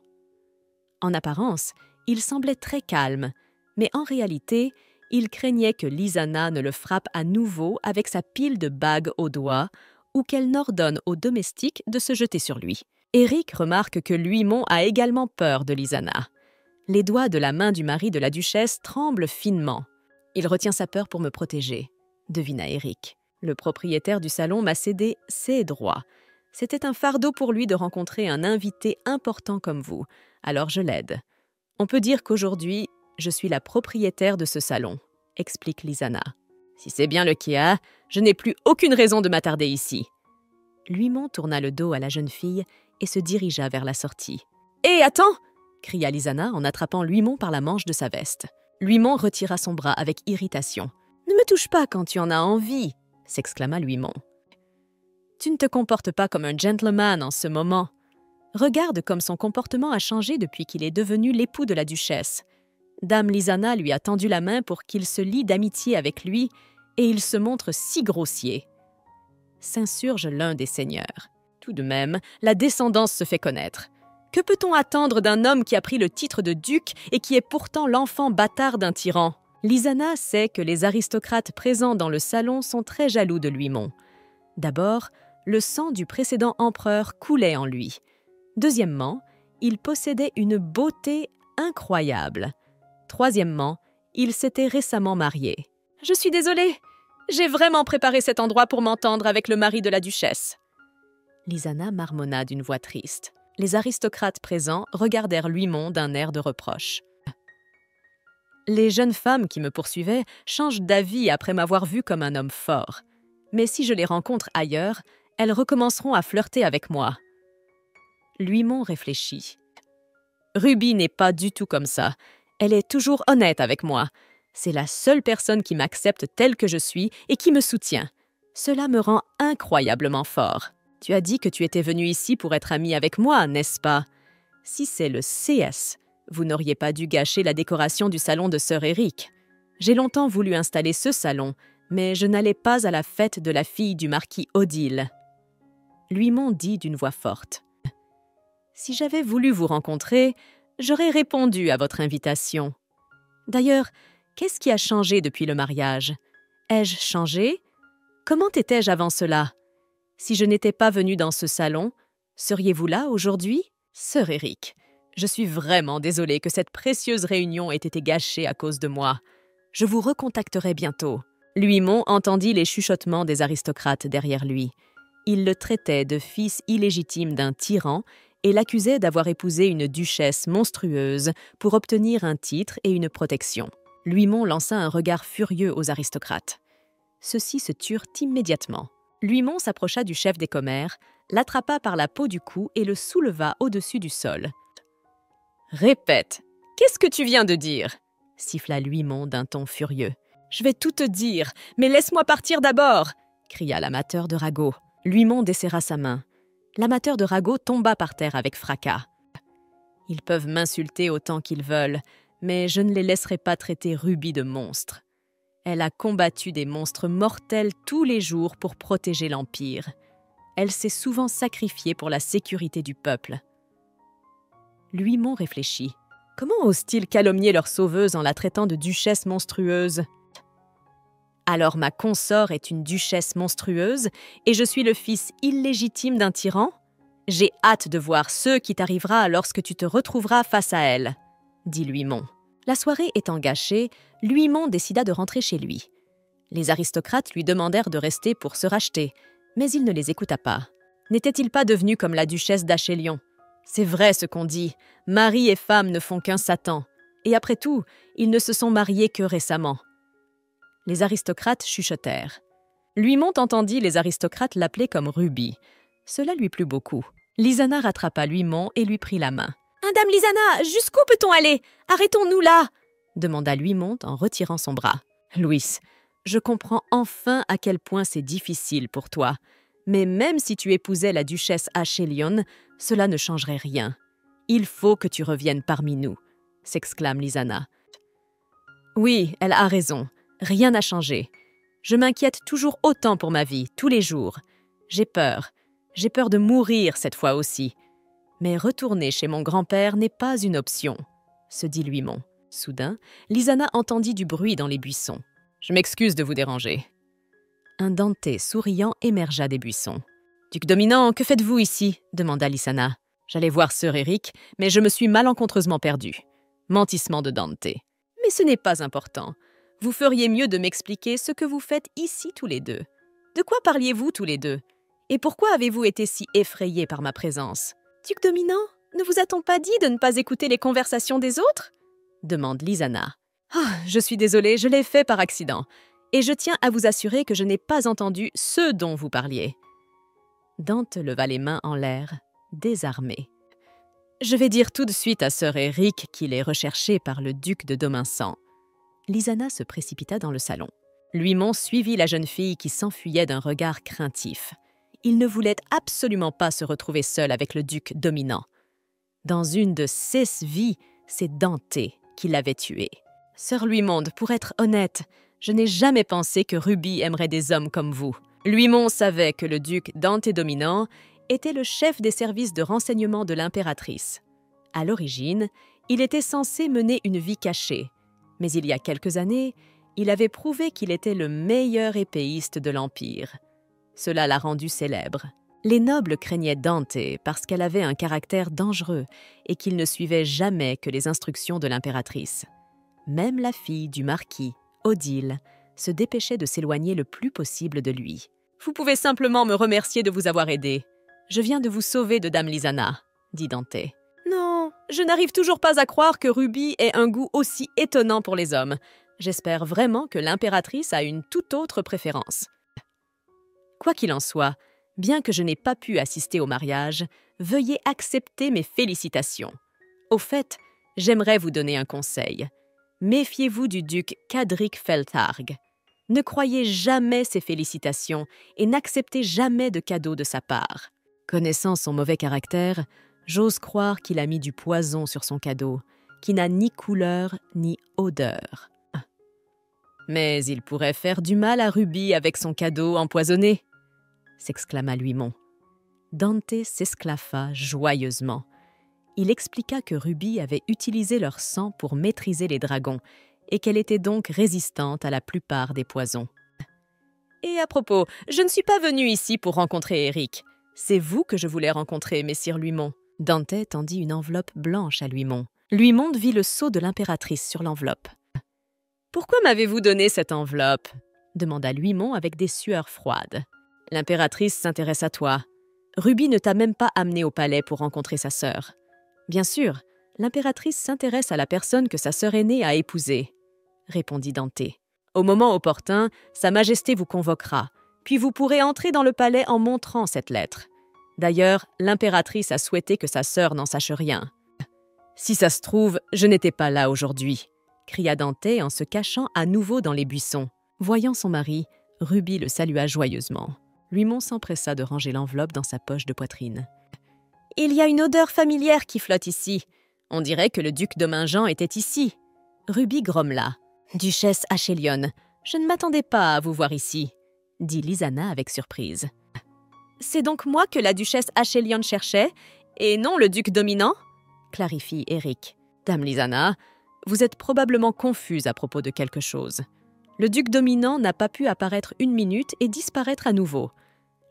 En apparence, il semblait très calme, mais en réalité, il craignait que Lisanna ne le frappe à nouveau avec sa pile de bagues au doigt ou qu'elle n'ordonne aux domestiques de se jeter sur lui. Éric remarque que Luimon a également peur de Lisanna. Les doigts de la main du mari de la duchesse tremblent finement. « Il retient sa peur pour me protéger », devina Éric. « Le propriétaire du salon m'a cédé ses droits. C'était un fardeau pour lui de rencontrer un invité important comme vous, alors je l'aide. On peut dire qu'aujourd'hui, je suis la propriétaire de ce salon, » explique Lisanna. « Si c'est bien le cas, je n'ai plus aucune raison de m'attarder ici. » Luimon tourna le dos à la jeune fille et se dirigea vers la sortie. « Hé, attends !» cria Lisanna en attrapant Luimon par la manche de sa veste. Luimon retira son bras avec irritation. « Ne me touche pas quand tu en as envie !» s'exclama Luimon. « Tu ne te comportes pas comme un gentleman en ce moment. Regarde comme son comportement a changé depuis qu'il est devenu l'époux de la duchesse. Dame Lisanna lui a tendu la main pour qu'il se lie d'amitié avec lui et il se montre si grossier. » S'insurge l'un des seigneurs. Tout de même, la descendance se fait connaître. Que peut-on attendre d'un homme qui a pris le titre de duc et qui est pourtant l'enfant bâtard d'un tyran? Lisanna sait que les aristocrates présents dans le salon sont très jaloux de Luimon. D'abord, le sang du précédent empereur coulait en lui. Deuxièmement, il possédait une beauté incroyable. Troisièmement, il s'était récemment marié. « Je suis désolée, j'ai vraiment préparé cet endroit pour m'entendre avec le mari de la duchesse. » Lisanna marmonna d'une voix triste. Les aristocrates présents regardèrent Luimon d'un air de reproche. Les jeunes femmes qui me poursuivaient changent d'avis après m'avoir vu comme un homme fort. Mais si je les rencontre ailleurs, elles recommenceront à flirter avec moi. Luimon réfléchit. Ruby n'est pas du tout comme ça. Elle est toujours honnête avec moi. C'est la seule personne qui m'accepte telle que je suis et qui me soutient. Cela me rend incroyablement fort. Tu as dit que tu étais venu ici pour être ami avec moi, n'est-ce pas? Si c'est le CS, vous n'auriez pas dû gâcher la décoration du salon de Sir Éric. J'ai longtemps voulu installer ce salon, mais je n'allais pas à la fête de la fille du marquis Odile. Luimon dit d'une voix forte. Si j'avais voulu vous rencontrer, j'aurais répondu à votre invitation. D'ailleurs, qu'est-ce qui a changé depuis le mariage? Ai-je changé? Comment étais-je avant cela? Si je n'étais pas venue dans ce salon, seriez-vous là aujourd'hui? Sir Éric, je suis vraiment désolée que cette précieuse réunion ait été gâchée à cause de moi. Je vous recontacterai bientôt. Luimon entendit les chuchotements des aristocrates derrière lui. Il le traitait de fils illégitime d'un tyran et l'accusait d'avoir épousé une duchesse monstrueuse pour obtenir un titre et une protection. Luimon lança un regard furieux aux aristocrates. Ceux-ci se turent immédiatement. Luimon s'approcha du chef des commères, l'attrapa par la peau du cou et le souleva au-dessus du sol. « Répète, qu'est-ce que tu viens de dire ?» siffla Luimon d'un ton furieux. « Je vais tout te dire, mais laisse-moi partir d'abord !» cria l'amateur de ragots. Luimon desserra sa main. L'amateur de ragots tomba par terre avec fracas. « Ils peuvent m'insulter autant qu'ils veulent, mais je ne les laisserai pas traiter Ruby de monstre. Elle a combattu des monstres mortels tous les jours pour protéger l'Empire. Elle s'est souvent sacrifiée pour la sécurité du peuple. » Luimon réfléchit. Comment osent-ils calomnier leur sauveuse en la traitant de duchesse monstrueuse? Alors ma consort est une duchesse monstrueuse et je suis le fils illégitime d'un tyran? J'ai hâte de voir ce qui t'arrivera lorsque tu te retrouveras face à elle, dit Luimon. La soirée étant gâchée, Luimon décida de rentrer chez lui. Les aristocrates lui demandèrent de rester pour se racheter, mais il ne les écouta pas. N'était-il pas devenu comme la duchesse d'Achélion? C'est vrai ce qu'on dit, mari et femme ne font qu'un Satan. Et après tout, ils ne se sont mariés que récemment. Les aristocrates chuchotèrent. Luimon entendit les aristocrates l'appeler comme Ruby. Cela lui plut beaucoup. Lisanna rattrapa Luimon et lui prit la main. Dame Lisana, jusqu'où peut-on aller? Arrêtons-nous là, demanda Louis-Mont en retirant son bras. Louis, je comprends enfin à quel point c'est difficile pour toi. Mais même si tu épousais la duchesse Achelion, cela ne changerait rien. Il faut que tu reviennes parmi nous, s'exclame Lisana. Oui, elle a raison. Rien n'a changé. Je m'inquiète toujours autant pour ma vie, tous les jours. J'ai peur. J'ai peur de mourir cette fois aussi. Mais retourner chez mon grand-père n'est pas une option, se dit Louis-Mont. Soudain, Lisana entendit du bruit dans les buissons. Je m'excuse de vous déranger. Un Dante souriant émergea des buissons. Duc dominant, que faites-vous ici? Demanda Lisana. J'allais voir sœur Éric, mais je me suis malencontreusement perdu. Mentissement de Dante. Mais ce n'est pas important. Vous feriez mieux de m'expliquer ce que vous faites ici tous les deux. De quoi parliez-vous tous les deux? Et pourquoi avez-vous été si effrayés par ma présence? Duc dominant, ne vous a-t-on pas dit de ne pas écouter les conversations des autres? Demande Lisana. Je suis désolée, je l'ai fait par accident. Et je tiens à vous assurer que je n'ai pas entendu ce dont vous parliez. Dante leva les mains en l'air, désarmé. Je vais dire tout de suite à sœur Éric qu'il est recherché par le duc de Dominsan. Lisana se précipita dans le salon. Louis-Mont suivit la jeune fille qui s'enfuyait d'un regard craintif. Il ne voulait absolument pas se retrouver seul avec le duc dominant. Dans une de 6 vies, c'est Dante qui l'avait tué. Sœur Louis-Mont, pour être honnête, je n'ai jamais pensé que Ruby aimerait des hommes comme vous. Louis-Mont savait que le duc Dante dominant était le chef des services de renseignement de l'impératrice. À l'origine, il était censé mener une vie cachée, mais il y a quelques années, il avait prouvé qu'il était le meilleur épéiste de l'Empire. Cela l'a rendu célèbre. Les nobles craignaient Dante parce qu'elle avait un caractère dangereux et qu'il ne suivait jamais que les instructions de l'impératrice. Même la fille du marquis, Odile, se dépêchait de s'éloigner le plus possible de lui. « Vous pouvez simplement me remercier de vous avoir aidé. Je viens de vous sauver de Dame Lisana, » dit Dante. « Non, je n'arrive toujours pas à croire que Ruby ait un goût aussi étonnant pour les hommes. J'espère vraiment que l'impératrice a une toute autre préférence. » Quoi qu'il en soit, bien que je n'ai pas pu assister au mariage, veuillez accepter mes félicitations. Au fait, j'aimerais vous donner un conseil. Méfiez-vous du duc Cadric Feltarg. Ne croyez jamais ses félicitations et n'acceptez jamais de cadeaux de sa part. Connaissant son mauvais caractère, j'ose croire qu'il a mis du poison sur son cadeau, qui n'a ni couleur ni odeur. Mais il pourrait faire du mal à Ruby avec son cadeau empoisonné, s'exclama Louis-Mont. Dante s'esclaffa joyeusement. Il expliqua que Ruby avait utilisé leur sang pour maîtriser les dragons et qu'elle était donc résistante à la plupart des poisons. Et à propos, je ne suis pas venue ici pour rencontrer Éric. C'est vous que je voulais rencontrer, messire Louis-Mont. Dante tendit une enveloppe blanche à Louis-Mont. Louis-Mont vit le sceau de l'impératrice sur l'enveloppe. « Pourquoi m'avez-vous donné cette enveloppe ?» demanda Louis-Mont avec des sueurs froides. « L'impératrice s'intéresse à toi. Ruby ne t'a même pas amené au palais pour rencontrer sa sœur. Bien sûr, l'impératrice s'intéresse à la personne que sa sœur aînée a épousée, » répondit Dante. « Au moment opportun, Sa Majesté vous convoquera, puis vous pourrez entrer dans le palais en montrant cette lettre. D'ailleurs, l'impératrice a souhaité que sa sœur n'en sache rien. »« Si ça se trouve, je n'étais pas là aujourd'hui, » cria Dante en se cachant à nouveau dans les buissons. Voyant son mari, Ruby le salua joyeusement. Louis-Mont s'empressa de ranger l'enveloppe dans sa poche de poitrine. « Il y a une odeur familière qui flotte ici. On dirait que le duc Domingan était ici. » Ruby grommela. « Duchesse Achelion, je ne m'attendais pas à vous voir ici, » dit Lisana avec surprise. « C'est donc moi que la duchesse Achelion cherchait, et non le duc dominant ?» clarifie Éric. « Dame Lisana, vous êtes probablement confuse à propos de quelque chose. Le duc dominant n'a pas pu apparaître 1 minute et disparaître à nouveau.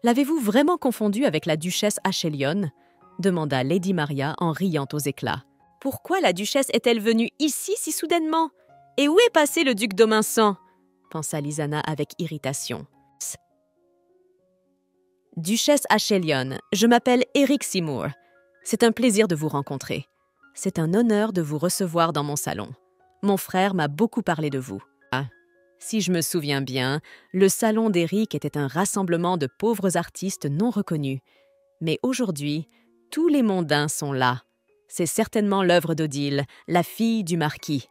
L'avez-vous vraiment confondu avec la duchesse Achelion ?» demanda Lady Maria en riant aux éclats. « Pourquoi la duchesse est-elle venue ici si soudainement? Et où est passé le duc Dominsan ?» pensa Lisana avec irritation. « Duchesse Achelion, je m'appelle Éric Seymour. C'est un plaisir de vous rencontrer. C'est un honneur de vous recevoir dans mon salon. Mon frère m'a beaucoup parlé de vous. Ah, si je me souviens bien, le salon d'Éric était un rassemblement de pauvres artistes non reconnus. Mais aujourd'hui, tous les mondains sont là. C'est certainement l'œuvre d'Odile, la fille du marquis,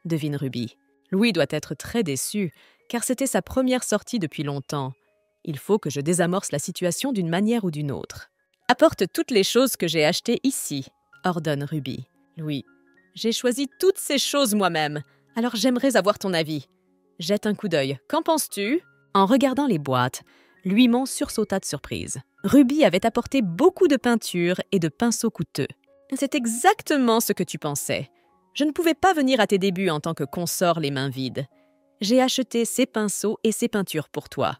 devine Ruby. Louis doit être très déçu, car c'était sa première sortie depuis longtemps. Il faut que je désamorce la situation d'une manière ou d'une autre. Apporte toutes les choses que j'ai achetées ici, ordonne Ruby. Louis, j'ai choisi toutes ces choses moi-même, alors j'aimerais avoir ton avis. Jette un coup d'œil. Qu'en penses-tu? En regardant les boîtes, Louis-Mon sursauta de surprise. Ruby avait apporté beaucoup de peintures et de pinceaux coûteux. C'est exactement ce que tu pensais. Je ne pouvais pas venir à tes débuts en tant que consort les mains vides. J'ai acheté ces pinceaux et ces peintures pour toi.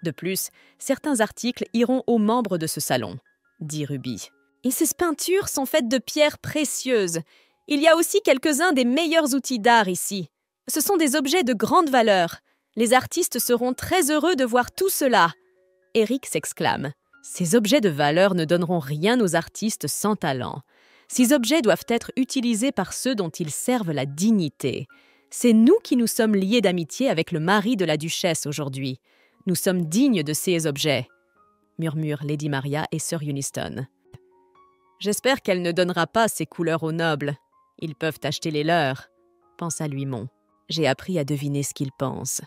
De plus, certains articles iront aux membres de ce salon, dit Ruby. Et ces peintures sont faites de pierres précieuses. Il y a aussi quelques-uns des meilleurs outils d'art ici. Ce sont des objets de grande valeur. Les artistes seront très heureux de voir tout cela. Eric s'exclame. Ces objets de valeur ne donneront rien aux artistes sans talent. Ces objets doivent être utilisés par ceux dont ils servent la dignité. C'est nous qui nous sommes liés d'amitié avec le mari de la duchesse aujourd'hui. Nous sommes dignes de ces objets, murmurent Lady Maria et Sir Uniston. J'espère qu'elle ne donnera pas ces couleurs aux nobles. Ils peuvent acheter les leurs, pensa Louis-Mon. J'ai appris à deviner ce qu'il pense.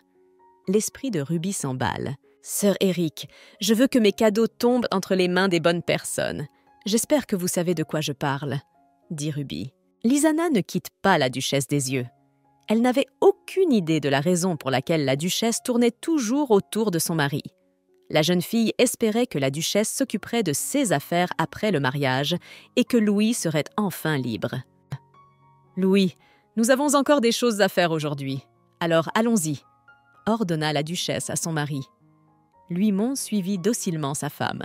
L'esprit de Ruby s'emballe. Sir Eric, je veux que mes cadeaux tombent entre les mains des bonnes personnes. J'espère que vous savez de quoi je parle, dit Ruby. Lysana ne quitte pas la duchesse des yeux. Elle n'avait aucune idée de la raison pour laquelle la duchesse tournait toujours autour de son mari. La jeune fille espérait que la duchesse s'occuperait de ses affaires après le mariage et que Louis serait enfin libre. « Louis, nous avons encore des choses à faire aujourd'hui. Alors allons-y », ordonna la duchesse à son mari. Louis-Mon suivit docilement sa femme.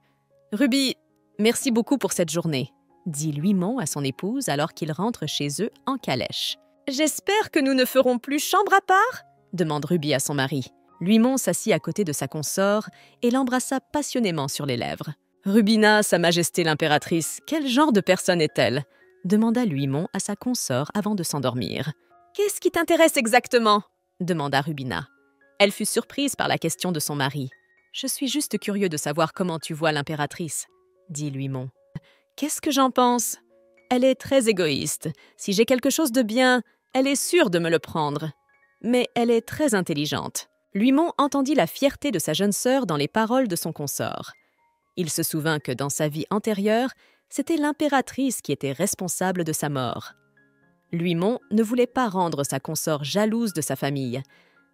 « Ruby, merci beaucoup pour cette journée », dit Louis-Mon à son épouse alors qu'ils rentrent chez eux en calèche. « J'espère que nous ne ferons plus chambre à part ?» demande Ruby à son mari. Louis-Mon s'assit à côté de sa consort et l'embrassa passionnément sur les lèvres. « Rubina, Sa Majesté l'impératrice, quel genre de personne est-elle » demanda Louis-Mon à sa consort avant de s'endormir. « Qu'est-ce qui t'intéresse exactement » demanda Rubina. Elle fut surprise par la question de son mari. « Je suis juste curieux de savoir comment tu vois l'impératrice » dit Louis-Mon. « Qu'est-ce que j'en pense ? Elle est très égoïste. Si j'ai quelque chose de bien, elle est sûre de me le prendre. Mais elle est très intelligente. » Louis-Mon entendit la fierté de sa jeune sœur dans les paroles de son consort. Il se souvint que dans sa vie antérieure, c'était l'impératrice qui était responsable de sa mort. Louis-Mon ne voulait pas rendre sa consort jalouse de sa famille,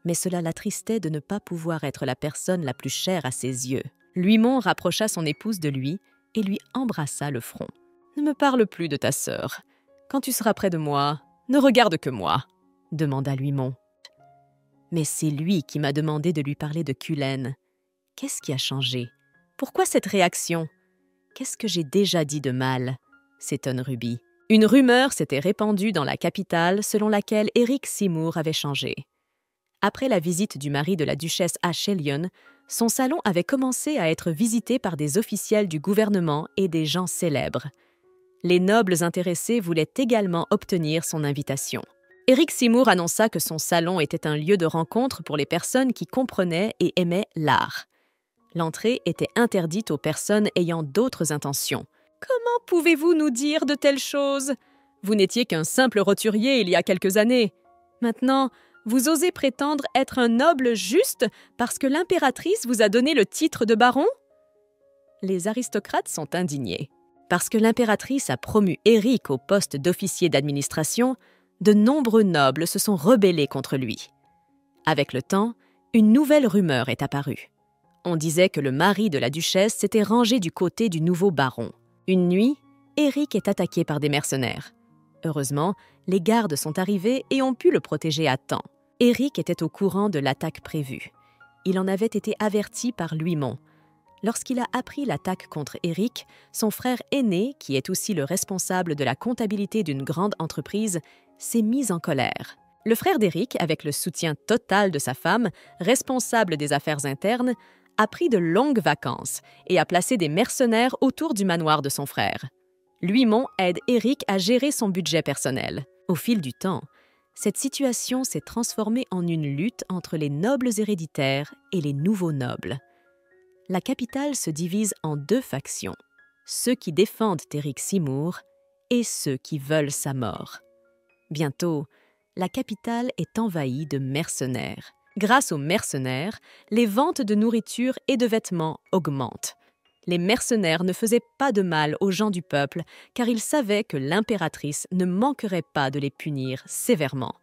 mais cela l'attristait de ne pas pouvoir être la personne la plus chère à ses yeux. Louis-Mon rapprocha son épouse de lui et lui embrassa le front. « Ne me parle plus de ta sœur. Quand tu seras près de moi, ne regarde que moi, » demanda Louis-Mon. Mais c'est lui qui m'a demandé de lui parler de Cullen. Qu'est-ce qui a changé? Pourquoi cette réaction? Qu'est-ce que j'ai déjà dit de mal? S'étonne Ruby. Une rumeur s'était répandue dans la capitale selon laquelle Eric Seymour avait changé. Après la visite du mari de la duchesse à Shellion, son salon avait commencé à être visité par des officiels du gouvernement et des gens célèbres. Les nobles intéressés voulaient également obtenir son invitation. Eric Seymour annonça que son salon était un lieu de rencontre pour les personnes qui comprenaient et aimaient l'art. L'entrée était interdite aux personnes ayant d'autres intentions. « Comment pouvez-vous nous dire de telles choses? Vous n'étiez qu'un simple roturier il y a quelques années. Maintenant, vous osez prétendre être un noble juste parce que l'impératrice vous a donné le titre de baron? » Les aristocrates sont indignés. Parce que l'impératrice a promu Eric au poste d'officier d'administration, de nombreux nobles se sont rebellés contre lui. Avec le temps, une nouvelle rumeur est apparue. On disait que le mari de la duchesse s'était rangé du côté du nouveau baron. Une nuit, Eric est attaqué par des mercenaires. Heureusement, les gardes sont arrivés et ont pu le protéger à temps. Eric était au courant de l'attaque prévue. Il en avait été averti par Louis-Mon. Lorsqu'il a appris l'attaque contre Eric, son frère aîné, qui est aussi le responsable de la comptabilité d'une grande entreprise, s'est mis en colère. Le frère d'Eric, avec le soutien total de sa femme, responsable des affaires internes, a pris de longues vacances et a placé des mercenaires autour du manoir de son frère. Louis-Mon aide Eric à gérer son budget personnel. Au fil du temps, cette situation s'est transformée en une lutte entre les nobles héréditaires et les nouveaux nobles. La capitale se divise en deux factions, ceux qui défendent Eric Seymour et ceux qui veulent sa mort. Bientôt, la capitale est envahie de mercenaires. Grâce aux mercenaires, les ventes de nourriture et de vêtements augmentent. Les mercenaires ne faisaient pas de mal aux gens du peuple, car ils savaient que l'impératrice ne manquerait pas de les punir sévèrement.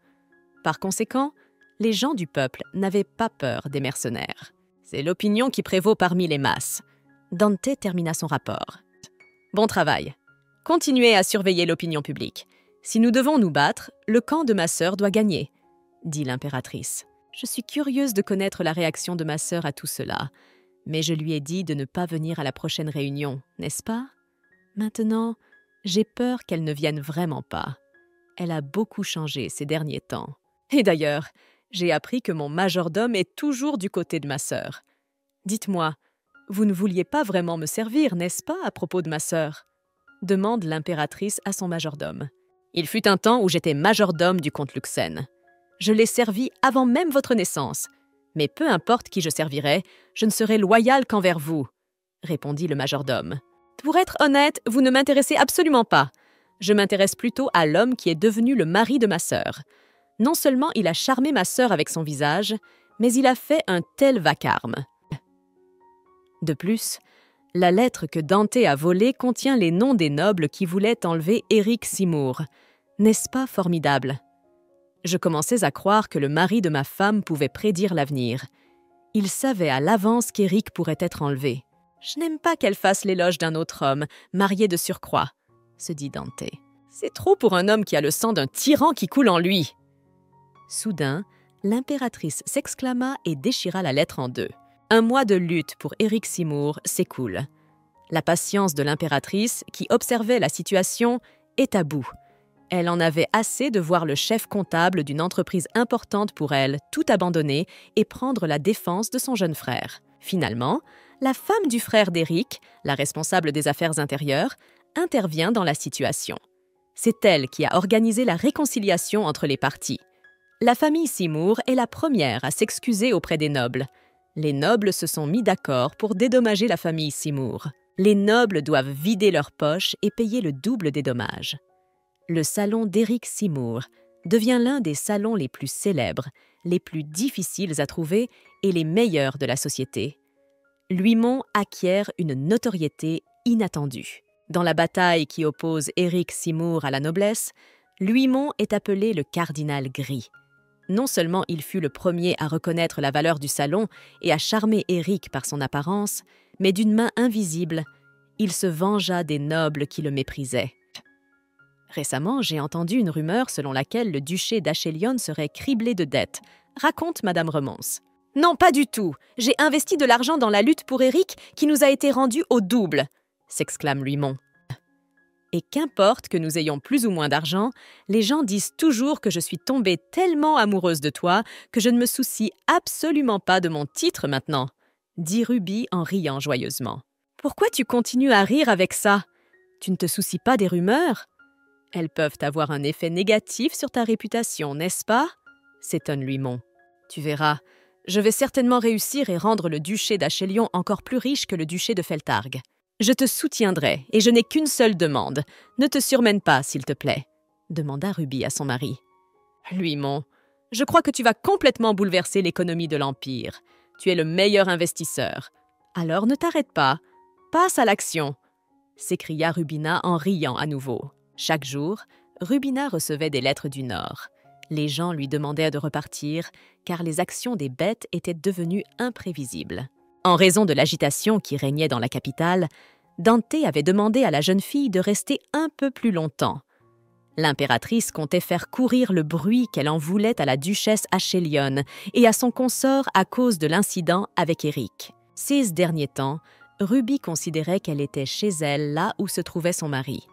Par conséquent, les gens du peuple n'avaient pas peur des mercenaires. C'est l'opinion qui prévaut parmi les masses. Dante termina son rapport. Bon travail. Continuez à surveiller l'opinion publique. Si nous devons nous battre, le camp de ma sœur doit gagner, dit l'impératrice. Je suis curieuse de connaître la réaction de ma sœur à tout cela. Mais je lui ai dit de ne pas venir à la prochaine réunion, n'est-ce pas? Maintenant, j'ai peur qu'elle ne vienne vraiment pas. Elle a beaucoup changé ces derniers temps. Et d'ailleurs, j'ai appris que mon majordome est toujours du côté de ma sœur. Dites-moi, vous ne vouliez pas vraiment me servir, n'est-ce pas, à propos de ma sœur? Demande l'impératrice à son majordome. Il fut un temps où j'étais majordome du comte Luxen. Je l'ai servi avant même votre naissance. Mais peu importe qui je servirai, je ne serai loyal qu'envers vous, répondit le majordome. Pour être honnête, vous ne m'intéressez absolument pas. Je m'intéresse plutôt à l'homme qui est devenu le mari de ma sœur. Non seulement il a charmé ma sœur avec son visage, mais il a fait un tel vacarme. De plus, la lettre que Dante a volée contient les noms des nobles qui voulaient enlever Éric Simour. N'est-ce pas formidable? Je commençais à croire que le mari de ma femme pouvait prédire l'avenir. Il savait à l'avance qu'Éric pourrait être enlevé. Je n'aime pas qu'elle fasse l'éloge d'un autre homme, marié de surcroît, se dit Dante. C'est trop pour un homme qui a le sang d'un tyran qui coule en lui. Soudain, l'impératrice s'exclama et déchira la lettre en deux. Un mois de lutte pour Éric Simour s'écoule. La patience de l'impératrice, qui observait la situation, est à bout. Elle en avait assez de voir le chef comptable d'une entreprise importante pour elle tout abandonner et prendre la défense de son jeune frère. Finalement, la femme du frère d'Éric, la responsable des affaires intérieures, intervient dans la situation. C'est elle qui a organisé la réconciliation entre les parties. La famille Simour est la première à s'excuser auprès des nobles. Les nobles se sont mis d'accord pour dédommager la famille Simour. Les nobles doivent vider leurs poches et payer le double des dommages. Le salon d'Éric Simour devient l'un des salons les plus célèbres, les plus difficiles à trouver et les meilleurs de la société. Luimont acquiert une notoriété inattendue. Dans la bataille qui oppose Éric Simour à la noblesse, Luimont est appelé le cardinal gris. Non seulement il fut le premier à reconnaître la valeur du salon et à charmer Éric par son apparence, mais d'une main invisible, il se vengea des nobles qui le méprisaient. Récemment, j'ai entendu une rumeur selon laquelle le duché d'Achelion serait criblé de dettes. Raconte Madame Remons. Non, pas du tout. J'ai investi de l'argent dans la lutte pour Éric qui nous a été rendue au double, s'exclame Luimont. Et qu'importe que nous ayons plus ou moins d'argent, les gens disent toujours que je suis tombée tellement amoureuse de toi que je ne me soucie absolument pas de mon titre maintenant, dit Ruby en riant joyeusement. Pourquoi tu continues à rire avec ça? Tu ne te soucies pas des rumeurs? Elles peuvent avoir un effet négatif sur ta réputation, n'est-ce pas? S'étonne Luimont. Tu verras, je vais certainement réussir et rendre le duché d'Achelion encore plus riche que le duché de Feltargue. Je te soutiendrai, et je n'ai qu'une seule demande. Ne te surmène pas, s'il te plaît, demanda Ruby à son mari. Luimont, je crois que tu vas complètement bouleverser l'économie de l'Empire. Tu es le meilleur investisseur. Alors ne t'arrête pas. Passe à l'action, s'écria Rubina en riant à nouveau. Chaque jour, Rubina recevait des lettres du Nord. Les gens lui demandaient de repartir, car les actions des bêtes étaient devenues imprévisibles. En raison de l'agitation qui régnait dans la capitale, Dante avait demandé à la jeune fille de rester un peu plus longtemps. L'impératrice comptait faire courir le bruit qu'elle en voulait à la duchesse Achelion et à son consort à cause de l'incident avec Éric. Ces derniers temps, Ruby considérait qu'elle était chez elle là où se trouvait son mari.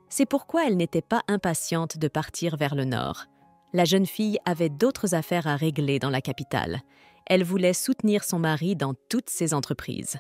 C'est pourquoi elle n'était pas impatiente de partir vers le nord. La jeune fille avait d'autres affaires à régler dans la capitale. Elle voulait soutenir son mari dans toutes ses entreprises.